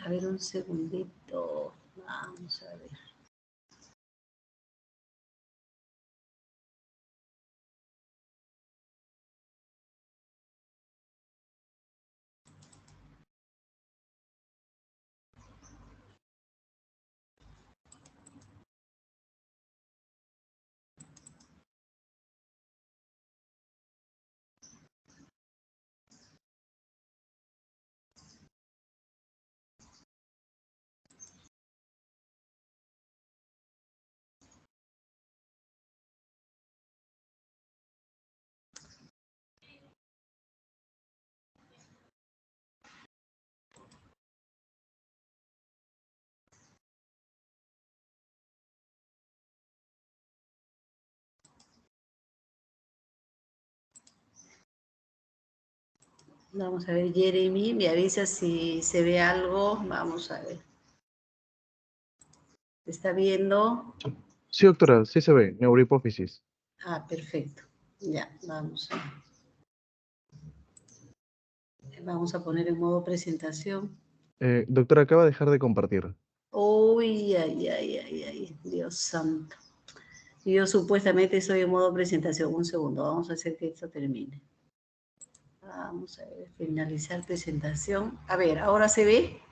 A ver, un segundito. Vamos a ver. Vamos a ver, Jeremy, me avisa si se ve algo. Vamos a ver. ¿Se está viendo? Sí, doctora, sí se ve, neurohipófisis. Ah, perfecto. Ya, vamos a poner en modo presentación. Doctora, acaba de dejar de compartir. Uy, ay, Dios santo. Yo supuestamente estoy en modo presentación. Un segundo, vamos a hacer que esto termine. Vamos a ver, finalizar presentación. A ver, ¿ahora se ve?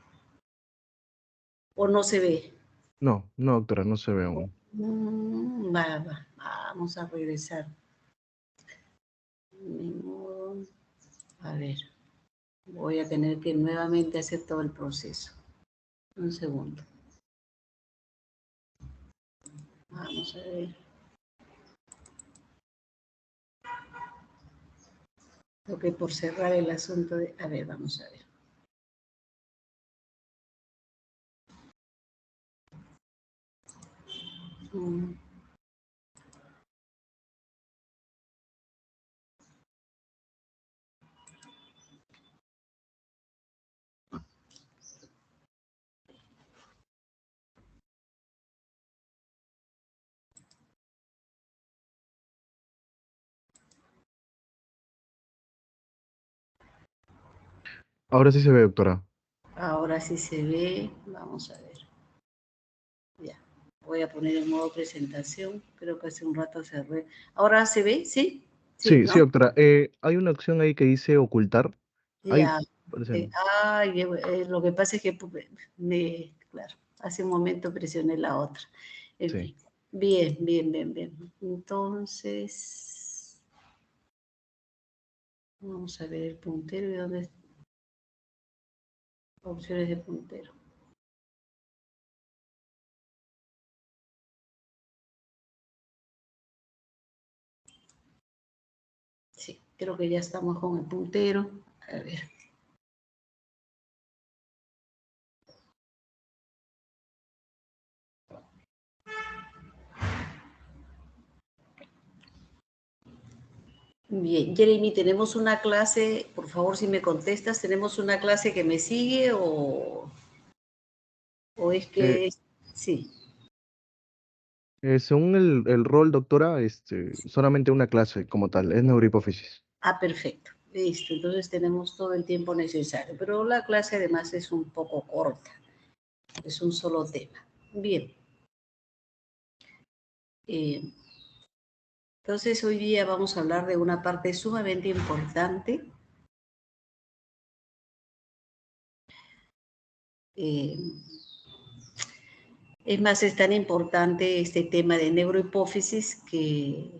¿O no se ve? No, doctora, no se ve aún. Vamos a regresar. A ver, voy a tener que nuevamente hacer todo el proceso. Un segundo. Vamos a ver. Tengo que por cerrar el asunto de... A ver, vamos a ver. Ahora sí se ve, doctora. Ahora sí se ve. Vamos a ver. Ya. Voy a poner en modo presentación. Creo que hace un rato cerré. ¿Ahora se ve? ¿Sí? Sí, Sí, ¿no? sí, doctora. Hay una opción ahí que dice ocultar. Ahí, Ya. parece. Lo que pasa es que claro, hace un momento presioné la otra. En Sí. fin. Bien. Entonces, vamos a ver el puntero y dónde está. Opciones de puntero. Sí, creo que ya estamos con el puntero. A ver. Bien, Jeremy, tenemos una clase, por favor, si me contestas, ¿tenemos una clase que me sigue o es Eh, que sí? Según el rol, doctora, solamente una clase como tal, es neurohipófisis. Ah, perfecto. Listo, entonces tenemos todo el tiempo necesario, pero la clase además es un poco corta, es un solo tema. Bien. Entonces hoy día vamos a hablar de una parte sumamente importante. Es más, es tan importante este tema de neurohipófisis que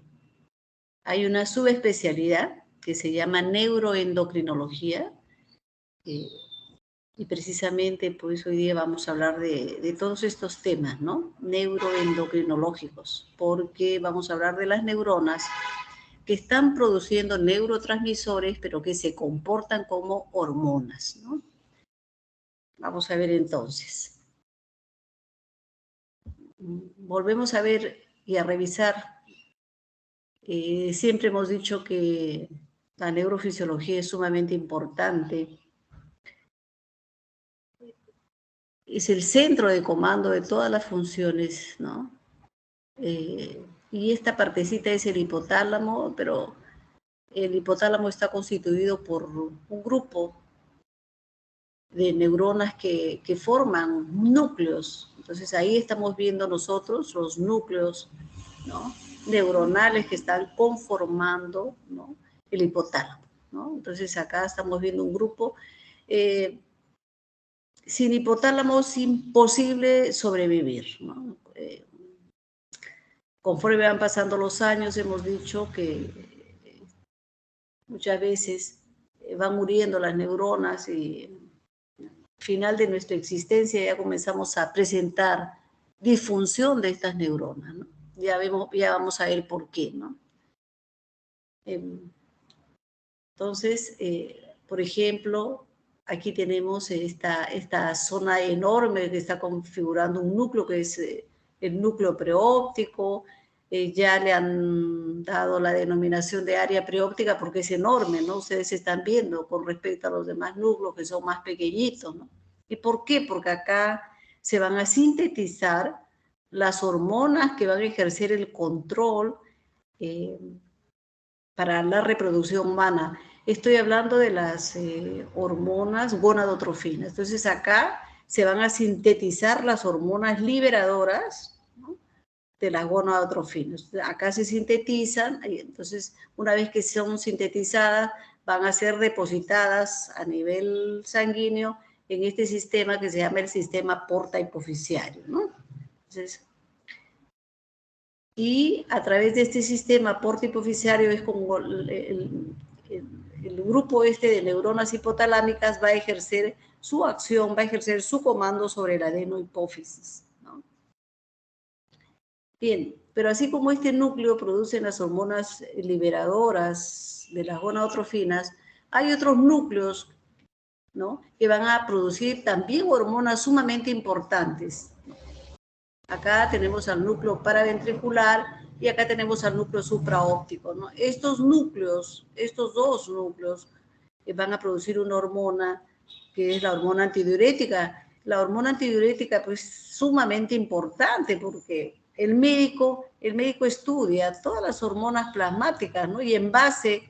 hay una subespecialidad que se llama neuroendocrinología, y precisamente por eso hoy día vamos a hablar de todos estos temas, ¿no? Neuroendocrinológicos, porque vamos a hablar de las neuronas que están produciendo neurotransmisores, pero que se comportan como hormonas, ¿no? Vamos a ver entonces. Volvemos a ver y a revisar. Siempre hemos dicho que la neurofisiología es sumamente importante. Es el centro de comando de todas las funciones, ¿no? Y esta partecita es el hipotálamo, pero el hipotálamo está constituido por un grupo neuronas que forman núcleos. Entonces ahí estamos viendo nosotros los núcleos, ¿no?, neuronales que están conformando, ¿no?, el hipotálamo, ¿no? Entonces acá estamos viendo un grupo. Sin hipotálamo es imposible sobrevivir, ¿no? Conforme van pasando los años, hemos dicho que muchas veces van muriendo las neuronas y al final de nuestra existencia ya comenzamos a presentar disfunción de estas neuronas, ¿no? Ya vamos a ver por qué, ¿no? Entonces, por ejemplo, aquí tenemos esta zona enorme que está configurando un núcleo que es el núcleo preóptico. Ya le han dado la denominación de área preóptica porque es enorme, ¿no? Ustedes están viendo con respecto a los demás núcleos que son más pequeñitos, ¿no? ¿Y por qué? Porque acá se van a sintetizar las hormonas que van a ejercer el control para la reproducción humana. Estoy hablando de las hormonas gonadotrofinas. Entonces acá se van a sintetizar las hormonas liberadoras, ¿no?, de las gonadotrofinas. Acá se sintetizan, y entonces una vez que son sintetizadas van a ser depositadas a nivel sanguíneo en este sistema que se llama el sistema porta hipoficiario, ¿no? Entonces, y a través de este sistema porta hipoficiario es como el grupo este de neuronas hipotalámicas va a ejercer su acción, va a ejercer su comando sobre la adenohipófisis, ¿no? Bien, pero así como este núcleo produce las hormonas liberadoras de las gonadotrofinas, hay otros núcleos, ¿no?, que van a producir también hormonas sumamente importantes. Acá tenemos al núcleo paraventricular y acá tenemos al núcleo supraóptico, ¿no? Estos núcleos, estos dos núcleos, van a producir una hormona que es la hormona antidiurética. La hormona antidiurética, pues, sumamente importante porque el médico estudia todas las hormonas plasmáticas, ¿no? Y en base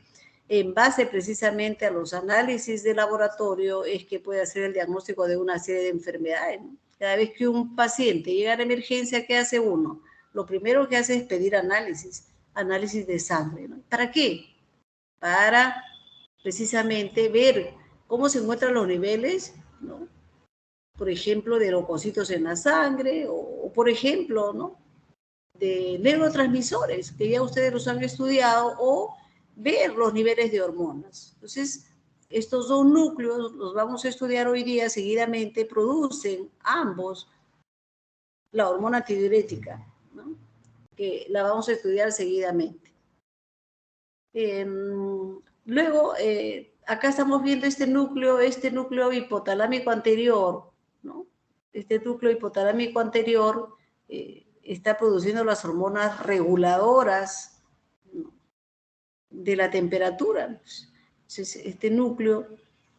precisamente a los análisis de laboratorio es que puede hacer el diagnóstico de una serie de enfermedades, ¿no? Cada vez que un paciente llega a la emergencia, ¿qué hace uno? Lo primero que hace es pedir análisis de sangre, ¿no? ¿Para qué? Para precisamente ver cómo se encuentran los niveles, ¿no?, por ejemplo, de leucocitos en la sangre o por ejemplo, ¿no?, de neurotransmisores, que ya ustedes los han estudiado, o ver los niveles de hormonas. Entonces, estos dos núcleos los vamos a estudiar hoy día seguidamente, producen ambos la hormona antidiurética, ¿no?, que la vamos a estudiar seguidamente. Luego, acá estamos viendo este núcleo hipotalámico anterior, ¿no? Este núcleo hipotalámico anterior está produciendo las hormonas reguladoras, ¿no?, de la temperatura. Entonces, este núcleo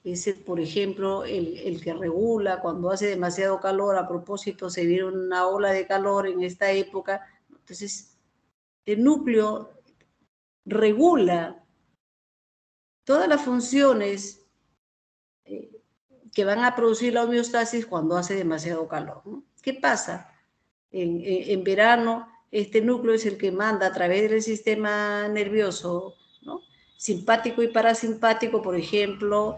es, por ejemplo, el que regula cuando hace demasiado calor. A propósito, se viene una ola de calor en esta época. Entonces, el núcleo regula todas las funciones que van a producir la homeostasis cuando hace demasiado calor, ¿no? ¿Qué pasa? En verano, este núcleo es el que manda a través del sistema nervioso, ¿no?, simpático y parasimpático, por ejemplo,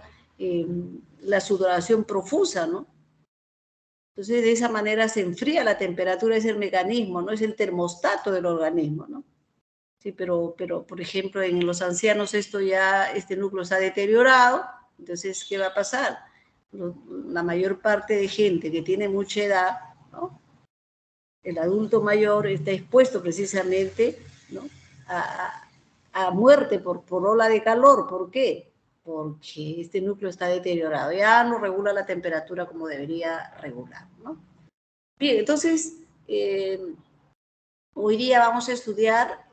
la sudoración profusa, ¿no? Entonces, de esa manera se enfría la temperatura, es el mecanismo, ¿no?, es el termostato del organismo, ¿no? Sí, pero, por ejemplo, en los ancianos este núcleo está deteriorado. Entonces, ¿qué va a pasar? La mayor parte de gente que tiene mucha edad, ¿no?, el adulto mayor está expuesto precisamente, ¿no?, a muerte por ola de calor. ¿Por qué? Porque este núcleo está deteriorado, ya no regula la temperatura como debería regular, ¿no? Bien, entonces, hoy día vamos a estudiar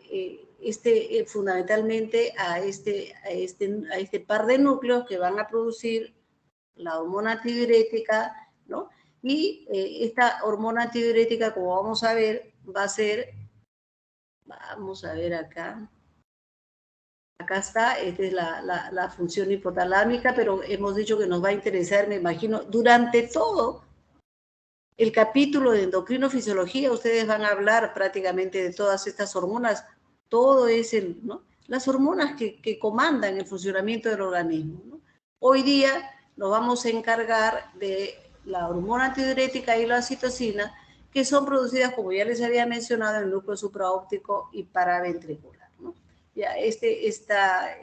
fundamentalmente a este par de núcleos que van a producir la hormona antidiurética, ¿no? Y esta hormona antidiurética, como vamos a ver, va a ser, vamos a ver acá acá está, esta es la función hipotalámica, pero hemos dicho que nos va a interesar, me imagino, durante todo el capítulo de endocrino-fisiología. Ustedes van a hablar prácticamente de todas estas hormonas, todo es ¿no? Las hormonas que comandan el funcionamiento del organismo, ¿no? Hoy día nos vamos a encargar de la hormona antidiurética y la citocina, que son producidas, como ya les había mencionado, en el núcleo supraóptico y paraventricular, ¿no? Ya esta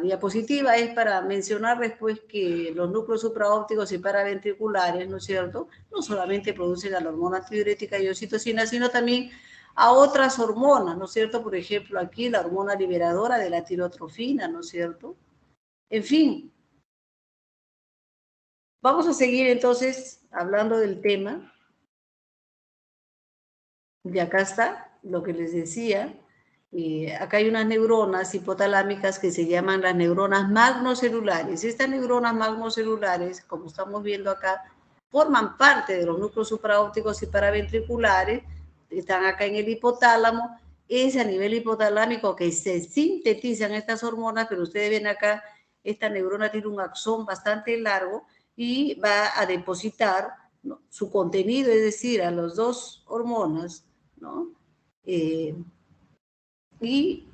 diapositiva es para mencionar después que los núcleos supraópticos y paraventriculares, ¿no es cierto?, no solamente producen a la hormona antidiurética y oxitocina, sino también a otras hormonas, ¿no es cierto? Por ejemplo, aquí la hormona liberadora de la tirotrofina, ¿no es cierto? En fin, vamos a seguir entonces hablando del tema. Y acá está lo que les decía. Acá hay unas neuronas hipotalámicas que se llaman las neuronas magnocelulares. Estas neuronas magnocelulares, como estamos viendo acá, forman parte de los núcleos supraópticos y paraventriculares, están acá en el hipotálamo. Es a nivel hipotalámico que se sintetizan estas hormonas, pero ustedes ven acá, esta neurona tiene un axón bastante largo y va a depositar, ¿no?, su contenido, es decir, a las dos hormonas, ¿no? Y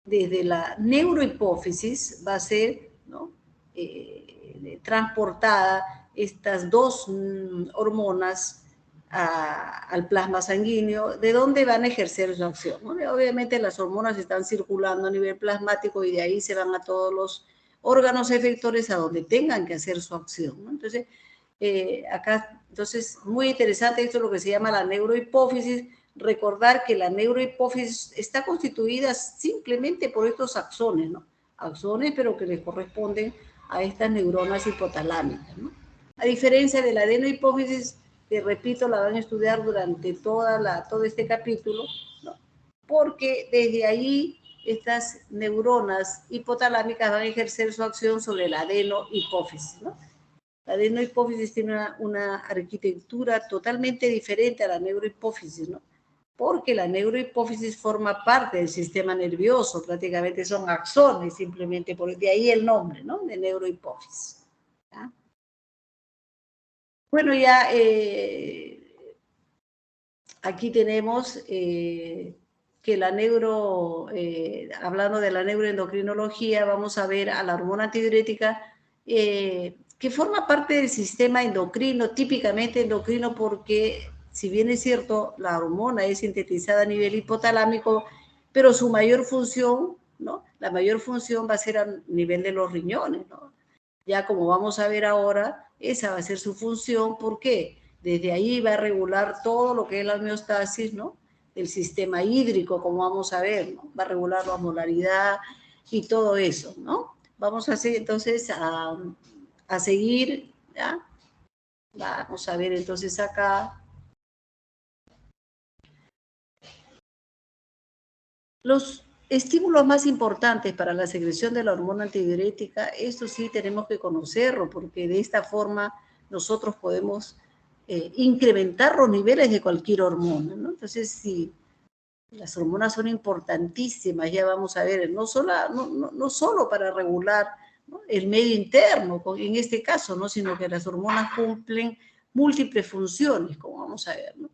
desde la neurohipófisis va a ser, ¿no?, transportada estas dos hormonas al plasma sanguíneo, de donde van a ejercer su acción, ¿no? Obviamente las hormonas están circulando a nivel plasmático y de ahí se van a todos los órganos efectores a donde tengan que hacer su acción, ¿no? Entonces, acá, entonces, muy interesante, esto es lo que se llama la neurohipófisis. Recordar que la neurohipófisis está constituida simplemente por estos axones, ¿no? Axones, pero que les corresponden a estas neuronas hipotalámicas, ¿no? A diferencia de la adenohipófisis, que repito, la van a estudiar durante todo este capítulo, ¿no?, porque desde ahí estas neuronas hipotalámicas van a ejercer su acción sobre la adenohipófisis, ¿no? La adenohipófisis tiene una arquitectura totalmente diferente a la neurohipófisis, ¿no?, porque la neurohipófisis forma parte del sistema nervioso, prácticamente son axones, simplemente por de ahí el nombre, ¿no?, de neurohipófisis. ¿Ya? Bueno, ya aquí tenemos que hablando de la neuroendocrinología, vamos a ver a la hormona antidiurética, que forma parte del sistema endocrino, típicamente endocrino, porque si bien es cierto, la hormona es sintetizada a nivel hipotalámico, pero su mayor función, ¿no?, la mayor función va a ser a nivel de los riñones, ¿no? Ya como vamos a ver ahora, esa va a ser su función. ¿Por qué? Desde ahí va a regular todo lo que es la homeostasis, ¿no?, del sistema hídrico, como vamos a ver, ¿no? Va a regular la osmolaridad y todo eso, ¿no? Vamos a hacer entonces a seguir, ¿ya? Vamos a ver entonces acá. Los estímulos más importantes para la secreción de la hormona antidiurética, esto sí tenemos que conocerlo, porque de esta forma nosotros podemos incrementar los niveles de cualquier hormona, ¿no? Entonces, sí, las hormonas son importantísimas, ya vamos a ver, no solo para regular, ¿no?, el medio interno, en este caso, ¿no?, sino que las hormonas cumplen múltiples funciones, como vamos a ver, ¿no?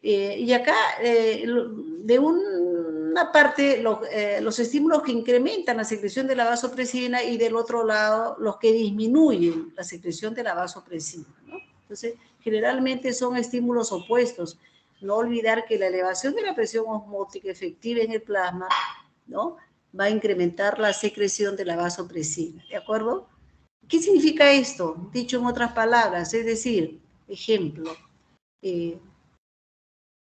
Y acá, de una parte, los estímulos que incrementan la secreción de la vasopresina y del otro lado, los que disminuyen la secreción de la vasopresina, ¿no? Entonces, generalmente son estímulos opuestos. No olvidar que la elevación de la presión osmótica efectiva en el plasma, ¿no?, va a incrementar la secreción de la vasopresina, ¿de acuerdo? ¿Qué significa esto? Dicho en otras palabras, es decir, ejemplo,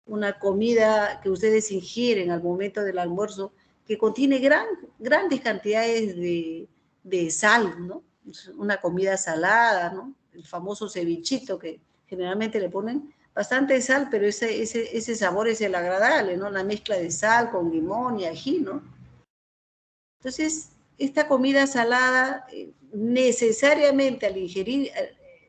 una comida que ustedes ingieren al momento del almuerzo que contiene grandes cantidades de sal, ¿no? Una comida salada, ¿no? El famoso cevichito que generalmente le ponen bastante sal, pero ese sabor es el agradable, ¿no? La mezcla de sal con limón y ají, ¿no? Entonces, esta comida salada necesariamente al ingerir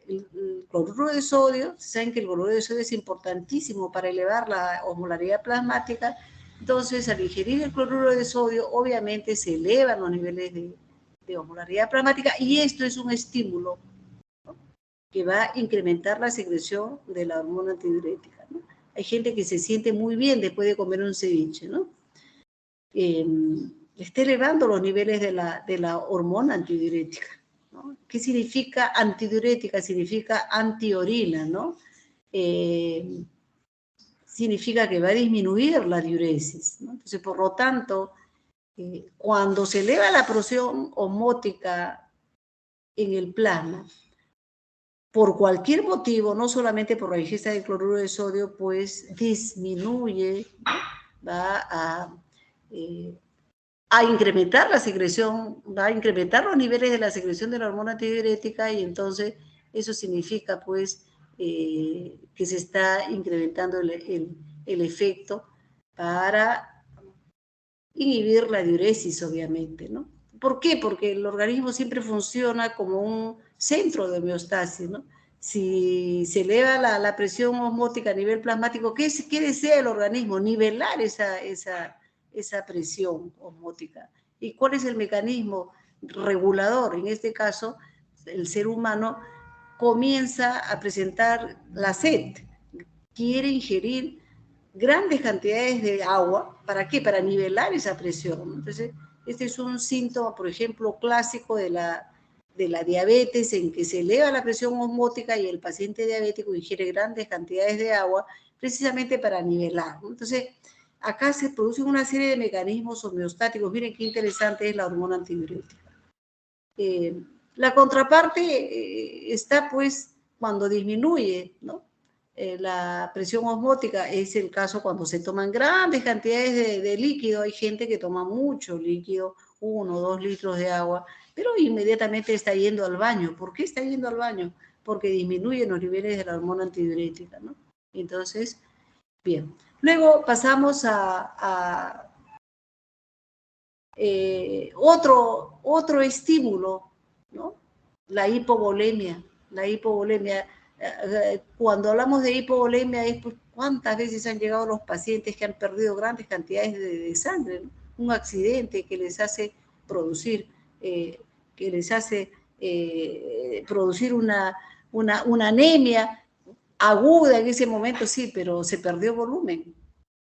el cloruro de sodio, saben que el cloruro de sodio es importantísimo para elevar la osmolaridad plasmática, Entonces, al ingerir el cloruro de sodio, obviamente se elevan los niveles de osmolaridad plasmática y esto es un estímulo, ¿no?, que va a incrementar la secreción de la hormona antidiurética, ¿no? Hay gente que se siente muy bien después de comer un ceviche, ¿no? Está elevando los niveles de la hormona antidiurética, ¿no? ¿Qué significa antidiurética? Significa antiorina, ¿no? Significa que va a disminuir la diuresis, ¿no? Entonces, por lo tanto, cuando se eleva la presión osmótica en el plasma, por cualquier motivo, no solamente por la ingesta de cloruro de sodio, pues disminuye, ¿no?, va a incrementar la secreción, va a incrementar los niveles de la secreción de la hormona antidiurética y entonces eso significa pues que se está incrementando el efecto para inhibir la diuresis, obviamente, ¿no? ¿Por qué? Porque el organismo siempre funciona como un centro de homeostasis, ¿no? Si se eleva la presión osmótica a nivel plasmático, ¿qué desea el organismo? Nivelar esa presión osmótica. ¿Y cuál es el mecanismo regulador? En este caso, el ser humano comienza a presentar la sed, quiere ingerir grandes cantidades de agua. ¿Para qué? Para nivelar esa presión. Entonces, este es un síntoma, por ejemplo, clásico de la diabetes, en que se eleva la presión osmótica y el paciente diabético ingiere grandes cantidades de agua precisamente para nivelar, ¿no? Entonces, acá se producen una serie de mecanismos homeostáticos. Miren qué interesante es la hormona antidiurética. La contraparte está pues cuando disminuye, ¿no?, la presión osmótica. Es el caso cuando se toman grandes cantidades de líquido. Hay gente que toma mucho líquido, 1 o 2 litros de agua, pero inmediatamente está yendo al baño. ¿Por qué está yendo al baño? Porque disminuyen los niveles de la hormona antidiurética, ¿no? Entonces, bien. Luego pasamos a otro estímulo, ¿no? La hipovolemia. La hipovolemia. Cuando hablamos de hipovolemia es pues, cuántas veces han llegado los pacientes que han perdido grandes cantidades de sangre, ¿no? Un accidente que les hace producir, producir una anemia aguda en ese momento, sí, pero se perdió volumen,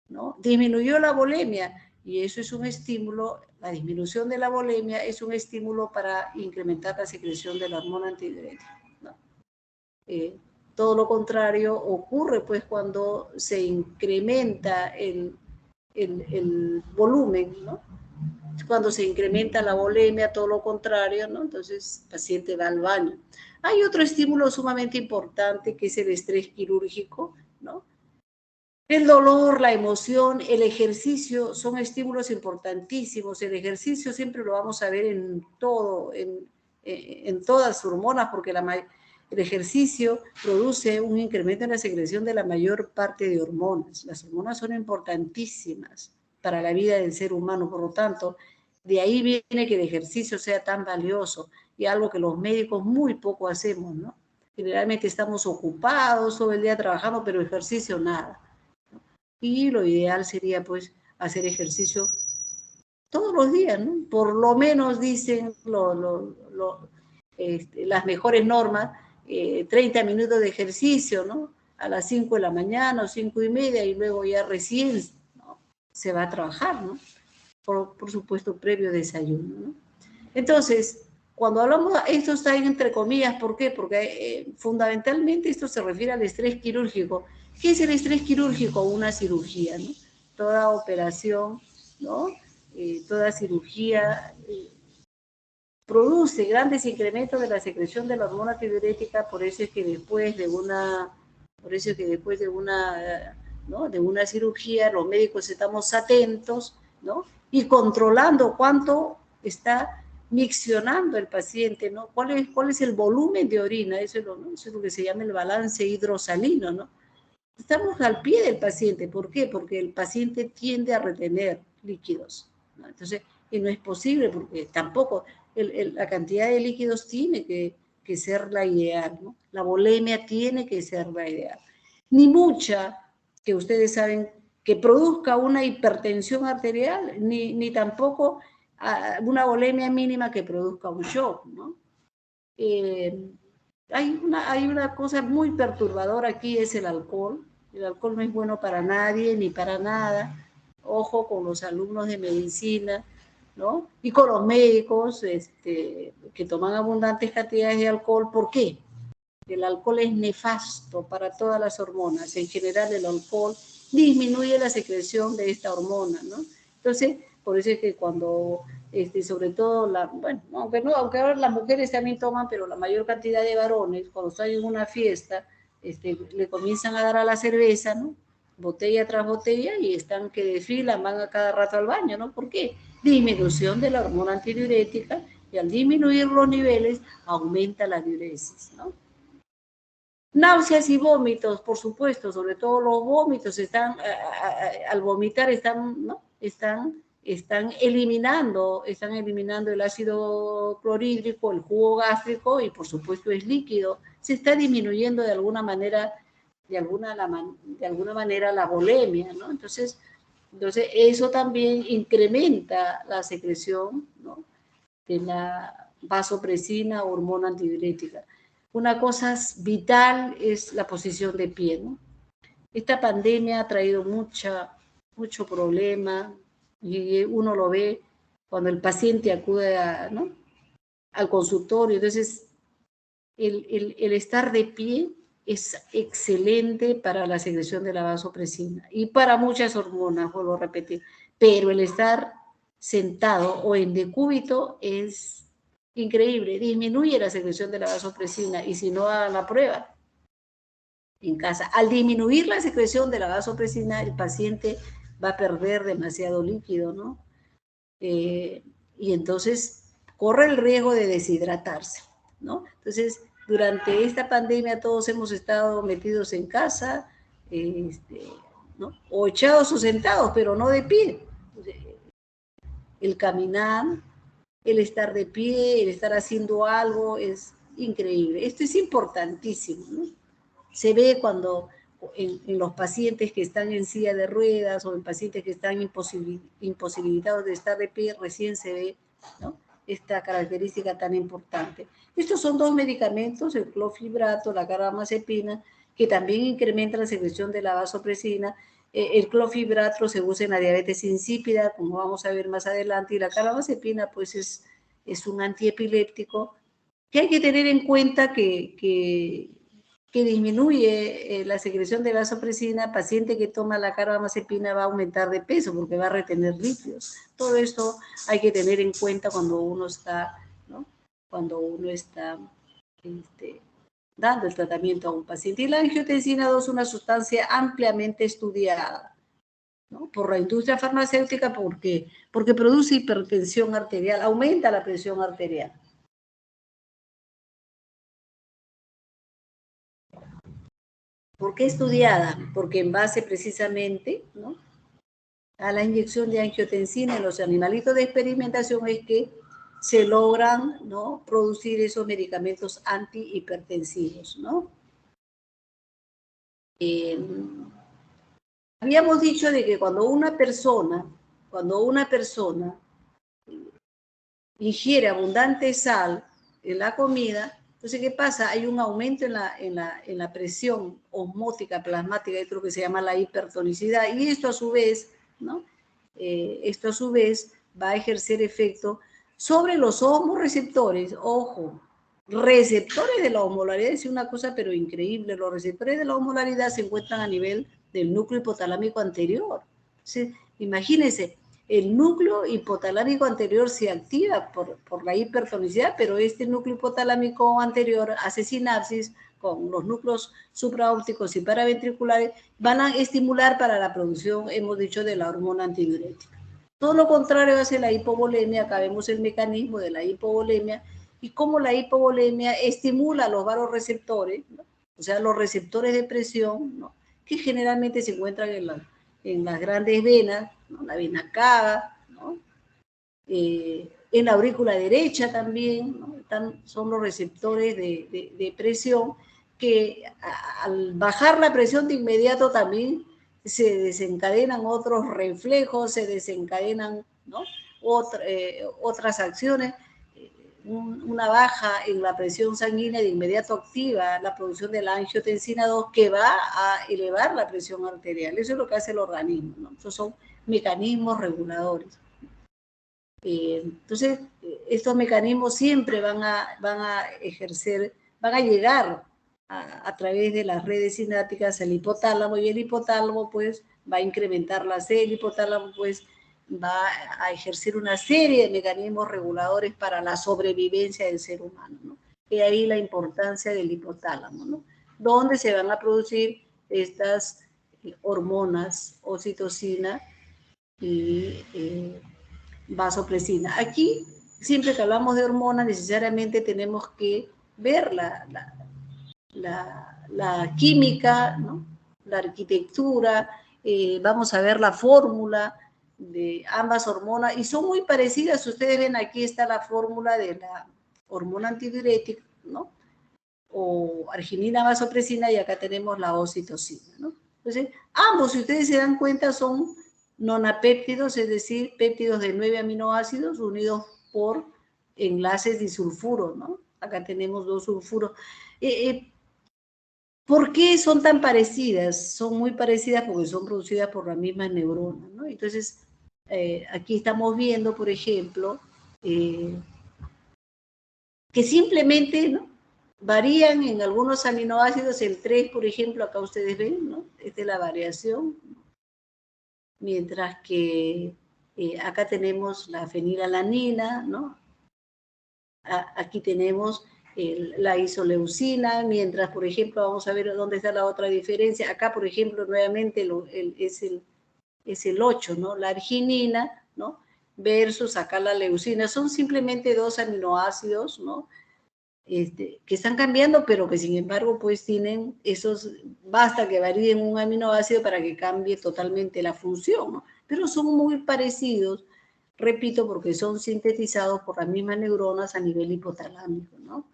¿no? Disminuyó la volemia y eso es un estímulo. La disminución de la volemia es un estímulo para incrementar la secreción de la hormona antidiurética, ¿no? Todo lo contrario ocurre pues cuando se incrementa el volumen, ¿no? Cuando se incrementa la volemia, todo lo contrario, ¿no? Entonces el paciente va al baño. Hay otro estímulo sumamente importante que es el estrés quirúrgico, ¿no? El dolor, la emoción, el ejercicio son estímulos importantísimos. El ejercicio siempre lo vamos a ver en todo, en todas las hormonas, porque el ejercicio produce un incremento en la secreción de la mayor parte de hormonas. Las hormonas son importantísimas para la vida del ser humano, por lo tanto, de ahí viene que el ejercicio sea tan valioso y algo que los médicos muy poco hacemos, ¿no? Generalmente estamos ocupados todo el día trabajando, pero ejercicio nada. Y lo ideal sería pues hacer ejercicio todos los días, ¿no? Por lo menos dicen las mejores normas, 30 minutos de ejercicio, ¿no? A las 5 de la mañana o 5 y media y luego ya recién, ¿no?, se va a trabajar, ¿no? Por supuesto, previo desayuno, ¿no? Entonces, cuando hablamos, esto está ahí entre comillas, ¿por qué? Porque fundamentalmente esto se refiere al estrés quirúrgico. ¿Qué es el estrés quirúrgico? Una cirugía, ¿no? Toda operación, ¿no? Toda cirugía produce grandes incrementos de la secreción de la hormona antidiurética. Por eso es que después de una, ¿no?, de una cirugía, los médicos estamos atentos, ¿no?, y controlando cuánto está miccionando el paciente, ¿no? ¿Cuál es el volumen de orina? Eso es lo que se llama el balance hidrosalino, ¿no? Estamos al pie del paciente. ¿Por qué? Porque el paciente tiende a retener líquidos, ¿no? Entonces, y no es posible porque tampoco la cantidad de líquidos tiene que ser la ideal, ¿no? La volemia tiene que ser la ideal. Ni mucha, que ustedes saben que produzca una hipertensión arterial, ni tampoco una volemia mínima que produzca un shock, ¿no? Hay una cosa muy perturbadora aquí, es el alcohol. El alcohol no es bueno para nadie ni para nada. Ojo con los alumnos de medicina, ¿no? Y con los médicos que toman abundantes cantidades de alcohol. ¿Por qué? El alcohol es nefasto para todas las hormonas. En general, el alcohol disminuye la secreción de esta hormona, ¿no? Entonces, por eso es que cuando, sobre todo, bueno, aunque ahora las mujeres también toman, pero la mayor cantidad de varones, cuando están en una fiesta, le comienzan a dar a la cerveza, ¿no? Botella tras botella, y están que desfilan, van a cada rato al baño, ¿no? ¿Por qué? Disminución de la hormona antidiurética, y al disminuir los niveles, aumenta la diuresis, ¿no? Náuseas y vómitos, por supuesto, sobre todo los vómitos al vomitar ¿no? están eliminando el ácido clorhídrico, el jugo gástrico, y por supuesto es líquido. Se está disminuyendo de alguna manera la volemia, ¿no? Entonces eso también incrementa la secreción, ¿no? De la vasopresina, hormona antidiurética. Una cosa vital es la posición de pie, ¿no? Esta pandemia ha traído mucho problema, y uno lo ve cuando el paciente acude ¿no? al consultorio. Entonces, el estar de pie es excelente para la secreción de la vasopresina y para muchas hormonas, vuelvo a repetir, pero el estar sentado o en decúbito es increíble, disminuye la secreción de la vasopresina, y si no, hagan la prueba en casa. Al disminuir la secreción de la vasopresina, el paciente va a perder demasiado líquido, ¿no? Y entonces corre el riesgo de deshidratarse, ¿no? Entonces, durante esta pandemia todos hemos estado metidos en casa, ¿no? O echados o sentados, pero no de pie. El caminar, el estar de pie, el estar haciendo algo es increíble. Esto es importantísimo, ¿no? Se ve cuando en los pacientes que están en silla de ruedas o en pacientes que están imposibilitados de estar de pie, recién se ve, ¿no? Esta característica tan importante. Estos son dos medicamentos, el clofibrato, la carbamazepina, que también incrementan la secreción de la vasopresina. El clofibrato se usa en la diabetes insípida, como vamos a ver más adelante, y la carbamazepina pues es un antiepiléptico que hay que tener en cuenta que disminuye la secreción de vasopresina. Paciente que toma la carbamazepina va a aumentar de peso porque va a retener líquidos. Todo esto hay que tener en cuenta cuando uno está, ¿no? Cuando uno está dando el tratamiento a un paciente. Y la angiotensina 2 es una sustancia ampliamente estudiada, ¿no? Por la industria farmacéutica. ¿Por qué? Porque produce hipertensión arterial, aumenta la presión arterial. ¿Por qué estudiada? Porque en base precisamente, ¿no?, a la inyección de angiotensina en los animalitos de experimentación es que se logran, ¿no?, producir esos medicamentos antihipertensivos, ¿no? Habíamos dicho de que cuando una persona ingiere abundante sal en la comida, entonces, ¿qué pasa? Hay un aumento en la presión osmótica plasmática, esto que se llama la hipertonicidad, y esto a su vez, ¿no? Esto a su vez va a ejercer efecto sobre los osmoreceptores. Ojo, receptores de la osmolaridad, es una cosa pero increíble. Los receptores de la osmolaridad se encuentran a nivel del núcleo hipotalámico anterior. Entonces, imagínense, el núcleo hipotalámico anterior se activa por la hipertonicidad, pero este núcleo hipotalámico anterior hace sinapsis con los núcleos supraópticos y paraventriculares, van a estimular para la producción, hemos dicho, de la hormona antidiurética. Todo lo contrario hace la hipovolemia. Acá vemos el mecanismo de la hipovolemia y cómo la hipovolemia estimula los vasoreceptores, ¿no? O sea, los receptores de presión, ¿no?, que generalmente se encuentran en las grandes venas, ¿no?, la vena cava, ¿no?, en la aurícula derecha también, ¿no?, son los receptores de presión que al bajar la presión de inmediato también se desencadenan otros reflejos, se desencadenan, ¿no?, otras acciones. Una baja en la presión sanguínea de inmediato activa la producción de la angiotensina 2 que va a elevar la presión arterial. Eso es lo que hace el organismo, ¿no? Esos son mecanismos reguladores. Entonces, estos mecanismos siempre van a ejercer, van a llegar a través de las redes sinápticas al hipotálamo, y el hipotálamo pues va a incrementar la C, el hipotálamo pues va a ejercer una serie de mecanismos reguladores para la sobrevivencia del ser humano, ¿no? Y ahí la importancia del hipotálamo, ¿no?, donde se van a producir estas hormonas, oxitocina y vasopresina. Aquí, siempre que hablamos de hormonas, necesariamente tenemos que ver la química, ¿no?, la arquitectura, vamos a ver la fórmula de ambas hormonas, y son muy parecidas. Ustedes ven, aquí está la fórmula de la hormona antidiurética, ¿no?, o arginina vasopresina, y acá tenemos la oxitocina, ¿no? Entonces, ambos, si ustedes se dan cuenta, son nonapéptidos, es decir, péptidos de 9 aminoácidos unidos por enlaces disulfuro, ¿no? Acá tenemos 2 sulfuros. ¿Por qué son tan parecidas? Son muy parecidas porque son producidas por las mismas neuronas, ¿no? Entonces, aquí estamos viendo, por ejemplo, que simplemente, ¿no?, varían en algunos aminoácidos, el 3, por ejemplo, acá ustedes ven, ¿no?, esta es la variación, mientras que acá tenemos la fenilalanina, ¿no? Aquí tenemos la isoleucina, mientras, por ejemplo, vamos a ver dónde está la otra diferencia. Acá, por ejemplo, nuevamente es el 8, ¿no?, la arginina, ¿no?, versus acá la leucina. Son simplemente 2 aminoácidos, ¿no?, que están cambiando, pero que sin embargo pues tienen esos, basta que varíen un aminoácido para que cambie totalmente la función, ¿no? Pero son muy parecidos, repito, porque son sintetizados por las mismas neuronas a nivel hipotalámico, ¿no?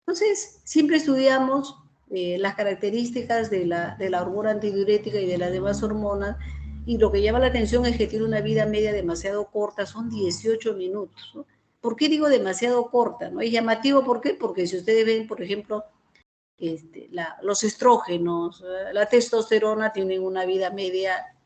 Entonces, siempre estudiamos las características de la hormona antidiurética y de las demás hormonas, y lo que llama la atención es que tiene una vida media demasiado corta, son 18 minutos, ¿no? ¿Por qué digo demasiado corta, no? Es llamativo, ¿por qué? Porque si ustedes ven, por ejemplo, los estrógenos, la testosterona, tienen una vida media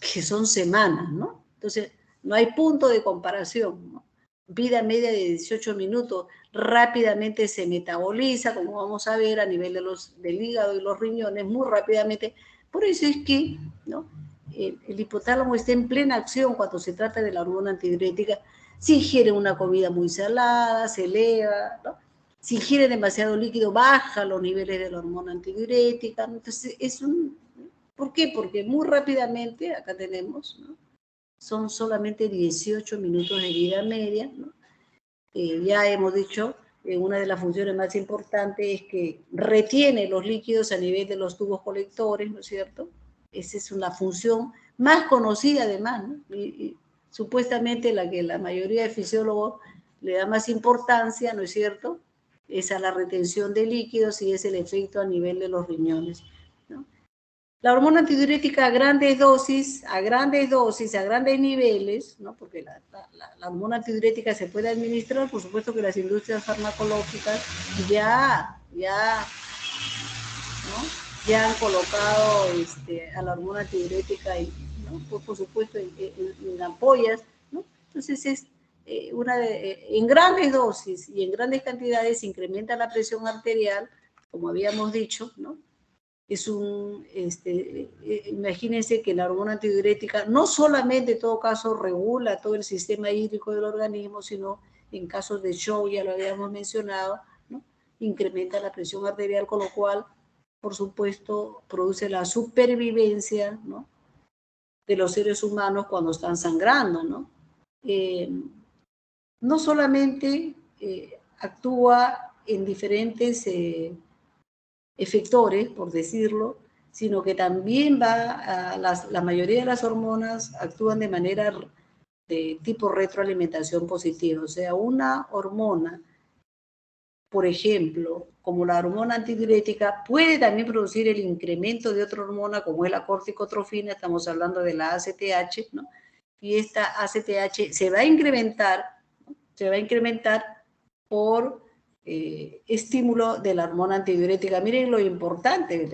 que son semanas, ¿no? Entonces, no hay punto de comparación, ¿no? Vida media de 18 minutos, rápidamente se metaboliza, como vamos a ver, a nivel del hígado y los riñones, muy rápidamente. Por eso es que, ¿no?, el hipotálamo está en plena acción cuando se trata de la hormona antidiurética. Si ingiere una comida muy salada, se eleva, ¿no? Si ingiere demasiado líquido, baja los niveles de la hormona antidiurética. Entonces, ¿por qué? Porque muy rápidamente, acá tenemos, ¿no?, son solamente 18 minutos de vida media, ¿no? Ya hemos dicho, una de las funciones más importantes es que retiene los líquidos a nivel de los tubos colectores, ¿no es cierto? Esa es una función más conocida además, ¿no? Y supuestamente la que la mayoría de fisiólogos le da más importancia, ¿no es cierto?, es a la retención de líquidos, y es el efecto a nivel de los riñones, ¿no? La hormona antidiurética a grandes dosis, a grandes niveles, ¿no?, porque la hormona antidiurética se puede administrar, por supuesto que las industrias farmacológicas ya han colocado a la hormona antidiurética, ¿no?, por supuesto en ampollas, ¿no? Entonces en grandes dosis y en grandes cantidades se incrementa la presión arterial, como habíamos dicho, ¿no? Imagínense que la hormona antidiurética no solamente en todo caso regula todo el sistema hídrico del organismo, sino en casos de shock, ya lo habíamos mencionado, ¿no?, incrementa la presión arterial, con lo cual, por supuesto, produce la supervivencia, ¿no?, de los seres humanos cuando están sangrando, ¿no? No solamente actúa en diferentes efectores, por decirlo, sino que también la mayoría de las hormonas actúan de manera de tipo retroalimentación positiva. O sea, una hormona por ejemplo, como la hormona antidiurética, puede también producir el incremento de otra hormona, como es la corticotrofina, estamos hablando de la ACTH, ¿no? Y esta ACTH se va a incrementar, ¿no? Se va a incrementar por estímulo de la hormona antidiurética. Miren lo importante,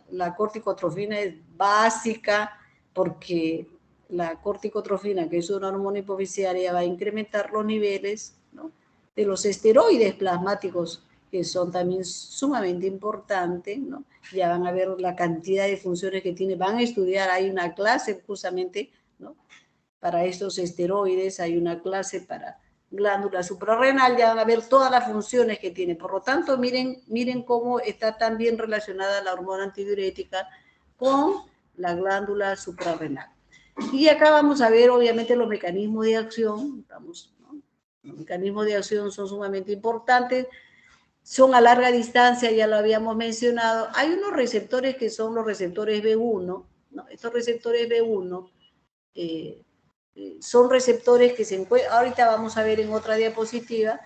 la corticotrofina es básica porque la corticotrofina, que es una hormona hipofisiaria, va a incrementar los niveles, ¿no?, de los esteroides plasmáticos, que son también sumamente importantes, ¿no? Ya van a ver la cantidad de funciones que tiene, van a estudiar, hay una clase justamente, ¿no?, para estos esteroides, hay una clase para glándula suprarrenal, ya van a ver todas las funciones que tiene. Por lo tanto, miren cómo está tan bien relacionada la hormona antidiurética con la glándula suprarrenal. Y acá vamos a ver, obviamente, los mecanismos de acción. Vamos, ¿no? Los mecanismos de acción son sumamente importantes, son a larga distancia, ya lo habíamos mencionado. Hay unos receptores que son los receptores B1, ¿no? Estos receptores B1 son receptores que se encuentran, ahorita vamos a ver en otra diapositiva,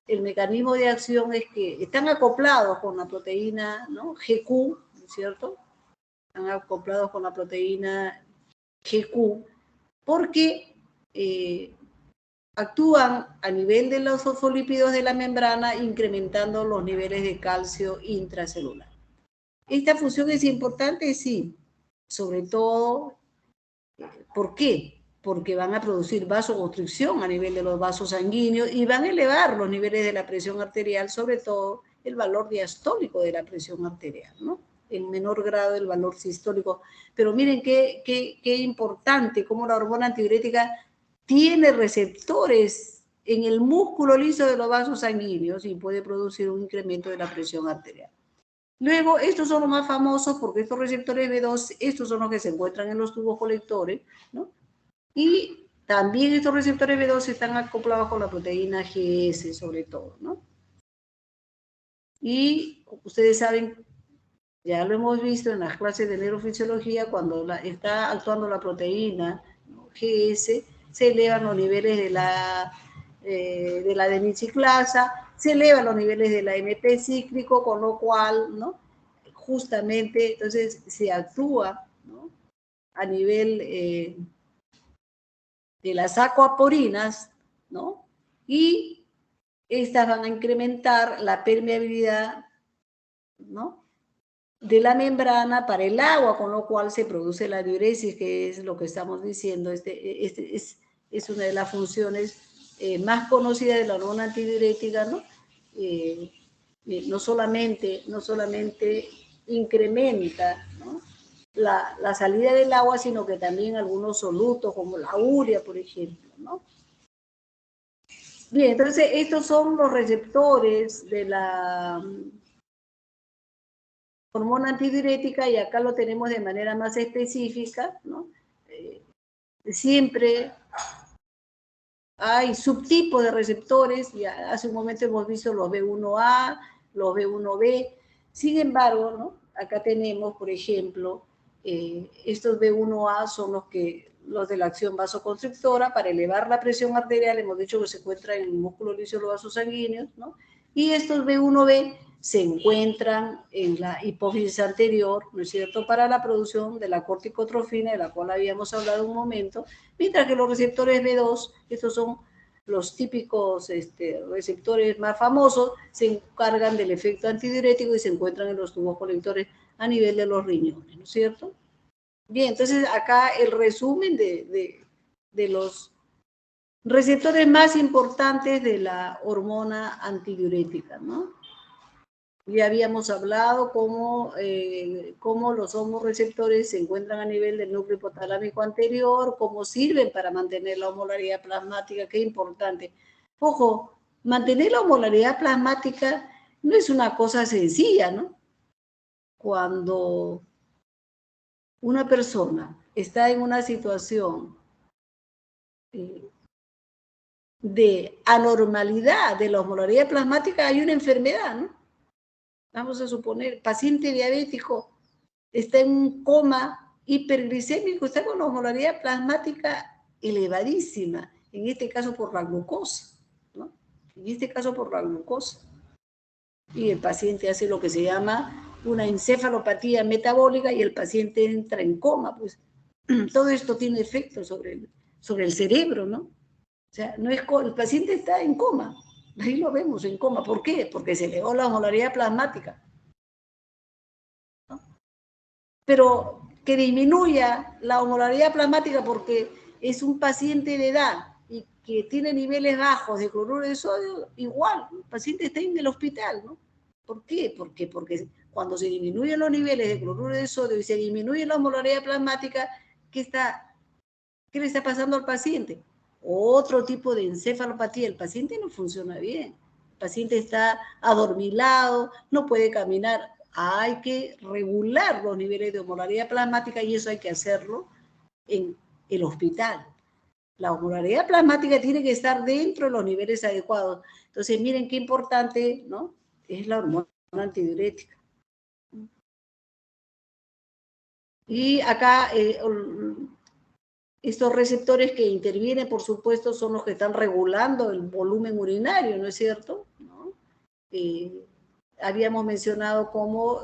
el mecanismo de acción es que están acoplados con la proteína, ¿no?, GQ, ¿cierto? Están acoplados con la proteína GQ porque actúan a nivel de los fosfolípidos de la membrana, incrementando los niveles de calcio intracelular. ¿Esta función es importante? Sí, sobre todo, ¿por qué? Porque van a producir vasoconstricción a nivel de los vasos sanguíneos y van a elevar los niveles de la presión arterial, sobre todo el valor diastólico de la presión arterial, ¿no?, en menor grado el valor sistólico. Pero miren qué importante cómo la hormona antidiurética tiene receptores en el músculo liso de los vasos sanguíneos y puede producir un incremento de la presión arterial. Luego, estos son los más famosos porque estos receptores B2, estos son los que se encuentran en los tubos colectores, ¿no? Y también estos receptores B2 están acoplados con la proteína GS, sobre todo, ¿no? Y ustedes saben, ya lo hemos visto en las clases de neurofisiología, cuando está actuando la proteína, ¿no?, GS, se elevan los niveles de la adeniciclasa, se elevan los niveles de la AMP cíclico, con lo cual, ¿no?, justamente, entonces se actúa, ¿no?, a nivel de las acuaporinas, ¿no?, y estas van a incrementar la permeabilidad, ¿no?, de la membrana para el agua, con lo cual se produce la diuresis, que es lo que estamos diciendo. Es una de las funciones más conocidas de la hormona antidiurética, ¿no? No solamente incrementa, ¿no?, la salida del agua, sino que también algunos solutos, como la urea, por ejemplo, ¿no? Bien, entonces estos son los receptores de la hormona antidiurética, y acá lo tenemos de manera más específica, ¿no? Siempre hay subtipos de receptores, ya hace un momento hemos visto los B1A, los B1B, sin embargo, ¿no?, acá tenemos, por ejemplo, estos B1A son los de la acción vasoconstrictora para elevar la presión arterial, hemos dicho que se encuentra en el músculo liso de los vasos sanguíneos, ¿no? Y estos B1B se encuentran en la hipófisis anterior, ¿no es cierto?, para la producción de la corticotrofina, de la cual habíamos hablado un momento, mientras que los receptores B2, estos son los típicos receptores más famosos, se encargan del efecto antidiurético y se encuentran en los tubos colectores a nivel de los riñones, ¿no es cierto? Bien, entonces acá el resumen de los receptores más importantes de la hormona antidiurética, ¿no? Ya habíamos hablado cómo los homorreceptores se encuentran a nivel del núcleo hipotalámico anterior, cómo sirven para mantener la osmolaridad plasmática, qué importante. Ojo, mantener la osmolaridad plasmática no es una cosa sencilla, ¿no? Cuando una persona está en una situación de anormalidad de la osmolaridad plasmática, hay una enfermedad, ¿no? Vamos a suponer, paciente diabético está en un coma hiperglicémico, está con la osmolaridad plasmática elevadísima, en este caso por la glucosa, ¿no? En este caso por la glucosa. y el paciente hace lo que se llama una encefalopatía metabólica y el paciente entra en coma, pues todo esto tiene efecto sobre el cerebro, ¿no? O sea, no es el paciente está en coma, ahí lo vemos en coma. ¿Por qué? Porque se elevó la osmolaridad plasmática. ¿No? Pero que disminuya la osmolaridad plasmática porque es un paciente de edad y que tiene niveles bajos de cloruro de sodio, igual, el paciente está en el hospital, ¿no? ¿Por qué? Porque cuando se disminuyen los niveles de cloruro de sodio y se disminuye la osmolaridad plasmática, ¿qué le está pasando al paciente? Otro tipo de encefalopatía, el paciente no funciona bien, el paciente está adormilado, no puede caminar. Hay que regular los niveles de osmolaridad plasmática y eso hay que hacerlo en el hospital. La osmolaridad plasmática tiene que estar dentro de los niveles adecuados. Entonces, miren qué importante, ¿no? Es la hormona antidiurética. Y acá estos receptores que intervienen, por supuesto, son los que están regulando el volumen urinario, ¿no es cierto? ¿No? Habíamos mencionado cómo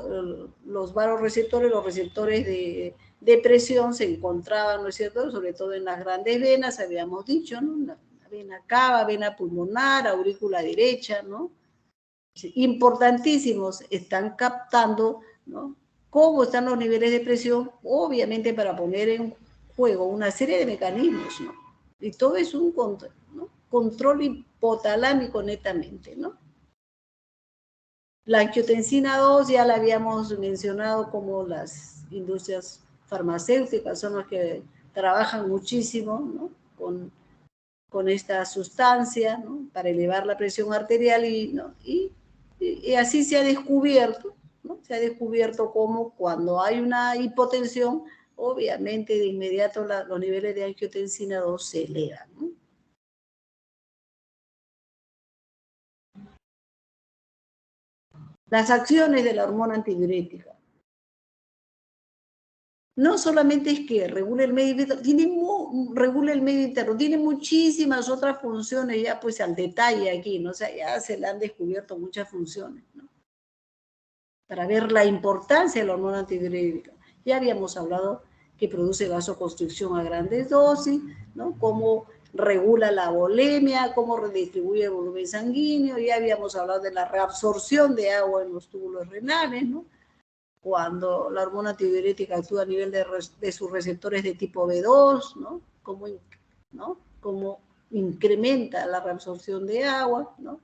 los vasoreceptores, los receptores de presión se encontraban, ¿no es cierto?, sobre todo en las grandes venas, habíamos dicho, ¿no?, la vena cava, vena pulmonar, aurícula derecha, ¿no? Importantísimos, están captando, ¿no?, cómo están los niveles de presión, obviamente para poner en juego una serie de mecanismos, ¿no? Y todo es un control, ¿no?, control hipotalámico netamente, ¿no? La angiotensina 2 ya la habíamos mencionado, como las industrias farmacéuticas son las que trabajan muchísimo, ¿no?, con esta sustancia, ¿no?, para elevar la presión arterial ¿no?, y así se ha descubierto, ¿no?, se ha descubierto cómo cuando hay una hipotensión, obviamente de inmediato los niveles de angiotensina 2 se elevan, ¿no? Las acciones de la hormona antidiurética. No solamente es que regula el medio interno, regula el medio interno, tiene muchísimas otras funciones, ya pues al detalle aquí, ¿no? O sea, ya se le han descubierto muchas funciones, ¿no?, para ver la importancia de la hormona antidiurética. Ya habíamos hablado que produce vasoconstricción a grandes dosis, ¿no?, cómo regula la volemia, cómo redistribuye el volumen sanguíneo, ya habíamos hablado de la reabsorción de agua en los túbulos renales, ¿no?, cuando la hormona antidiurética actúa a nivel de sus receptores de tipo B2, ¿no?, cómo incrementa la reabsorción de agua, ¿no?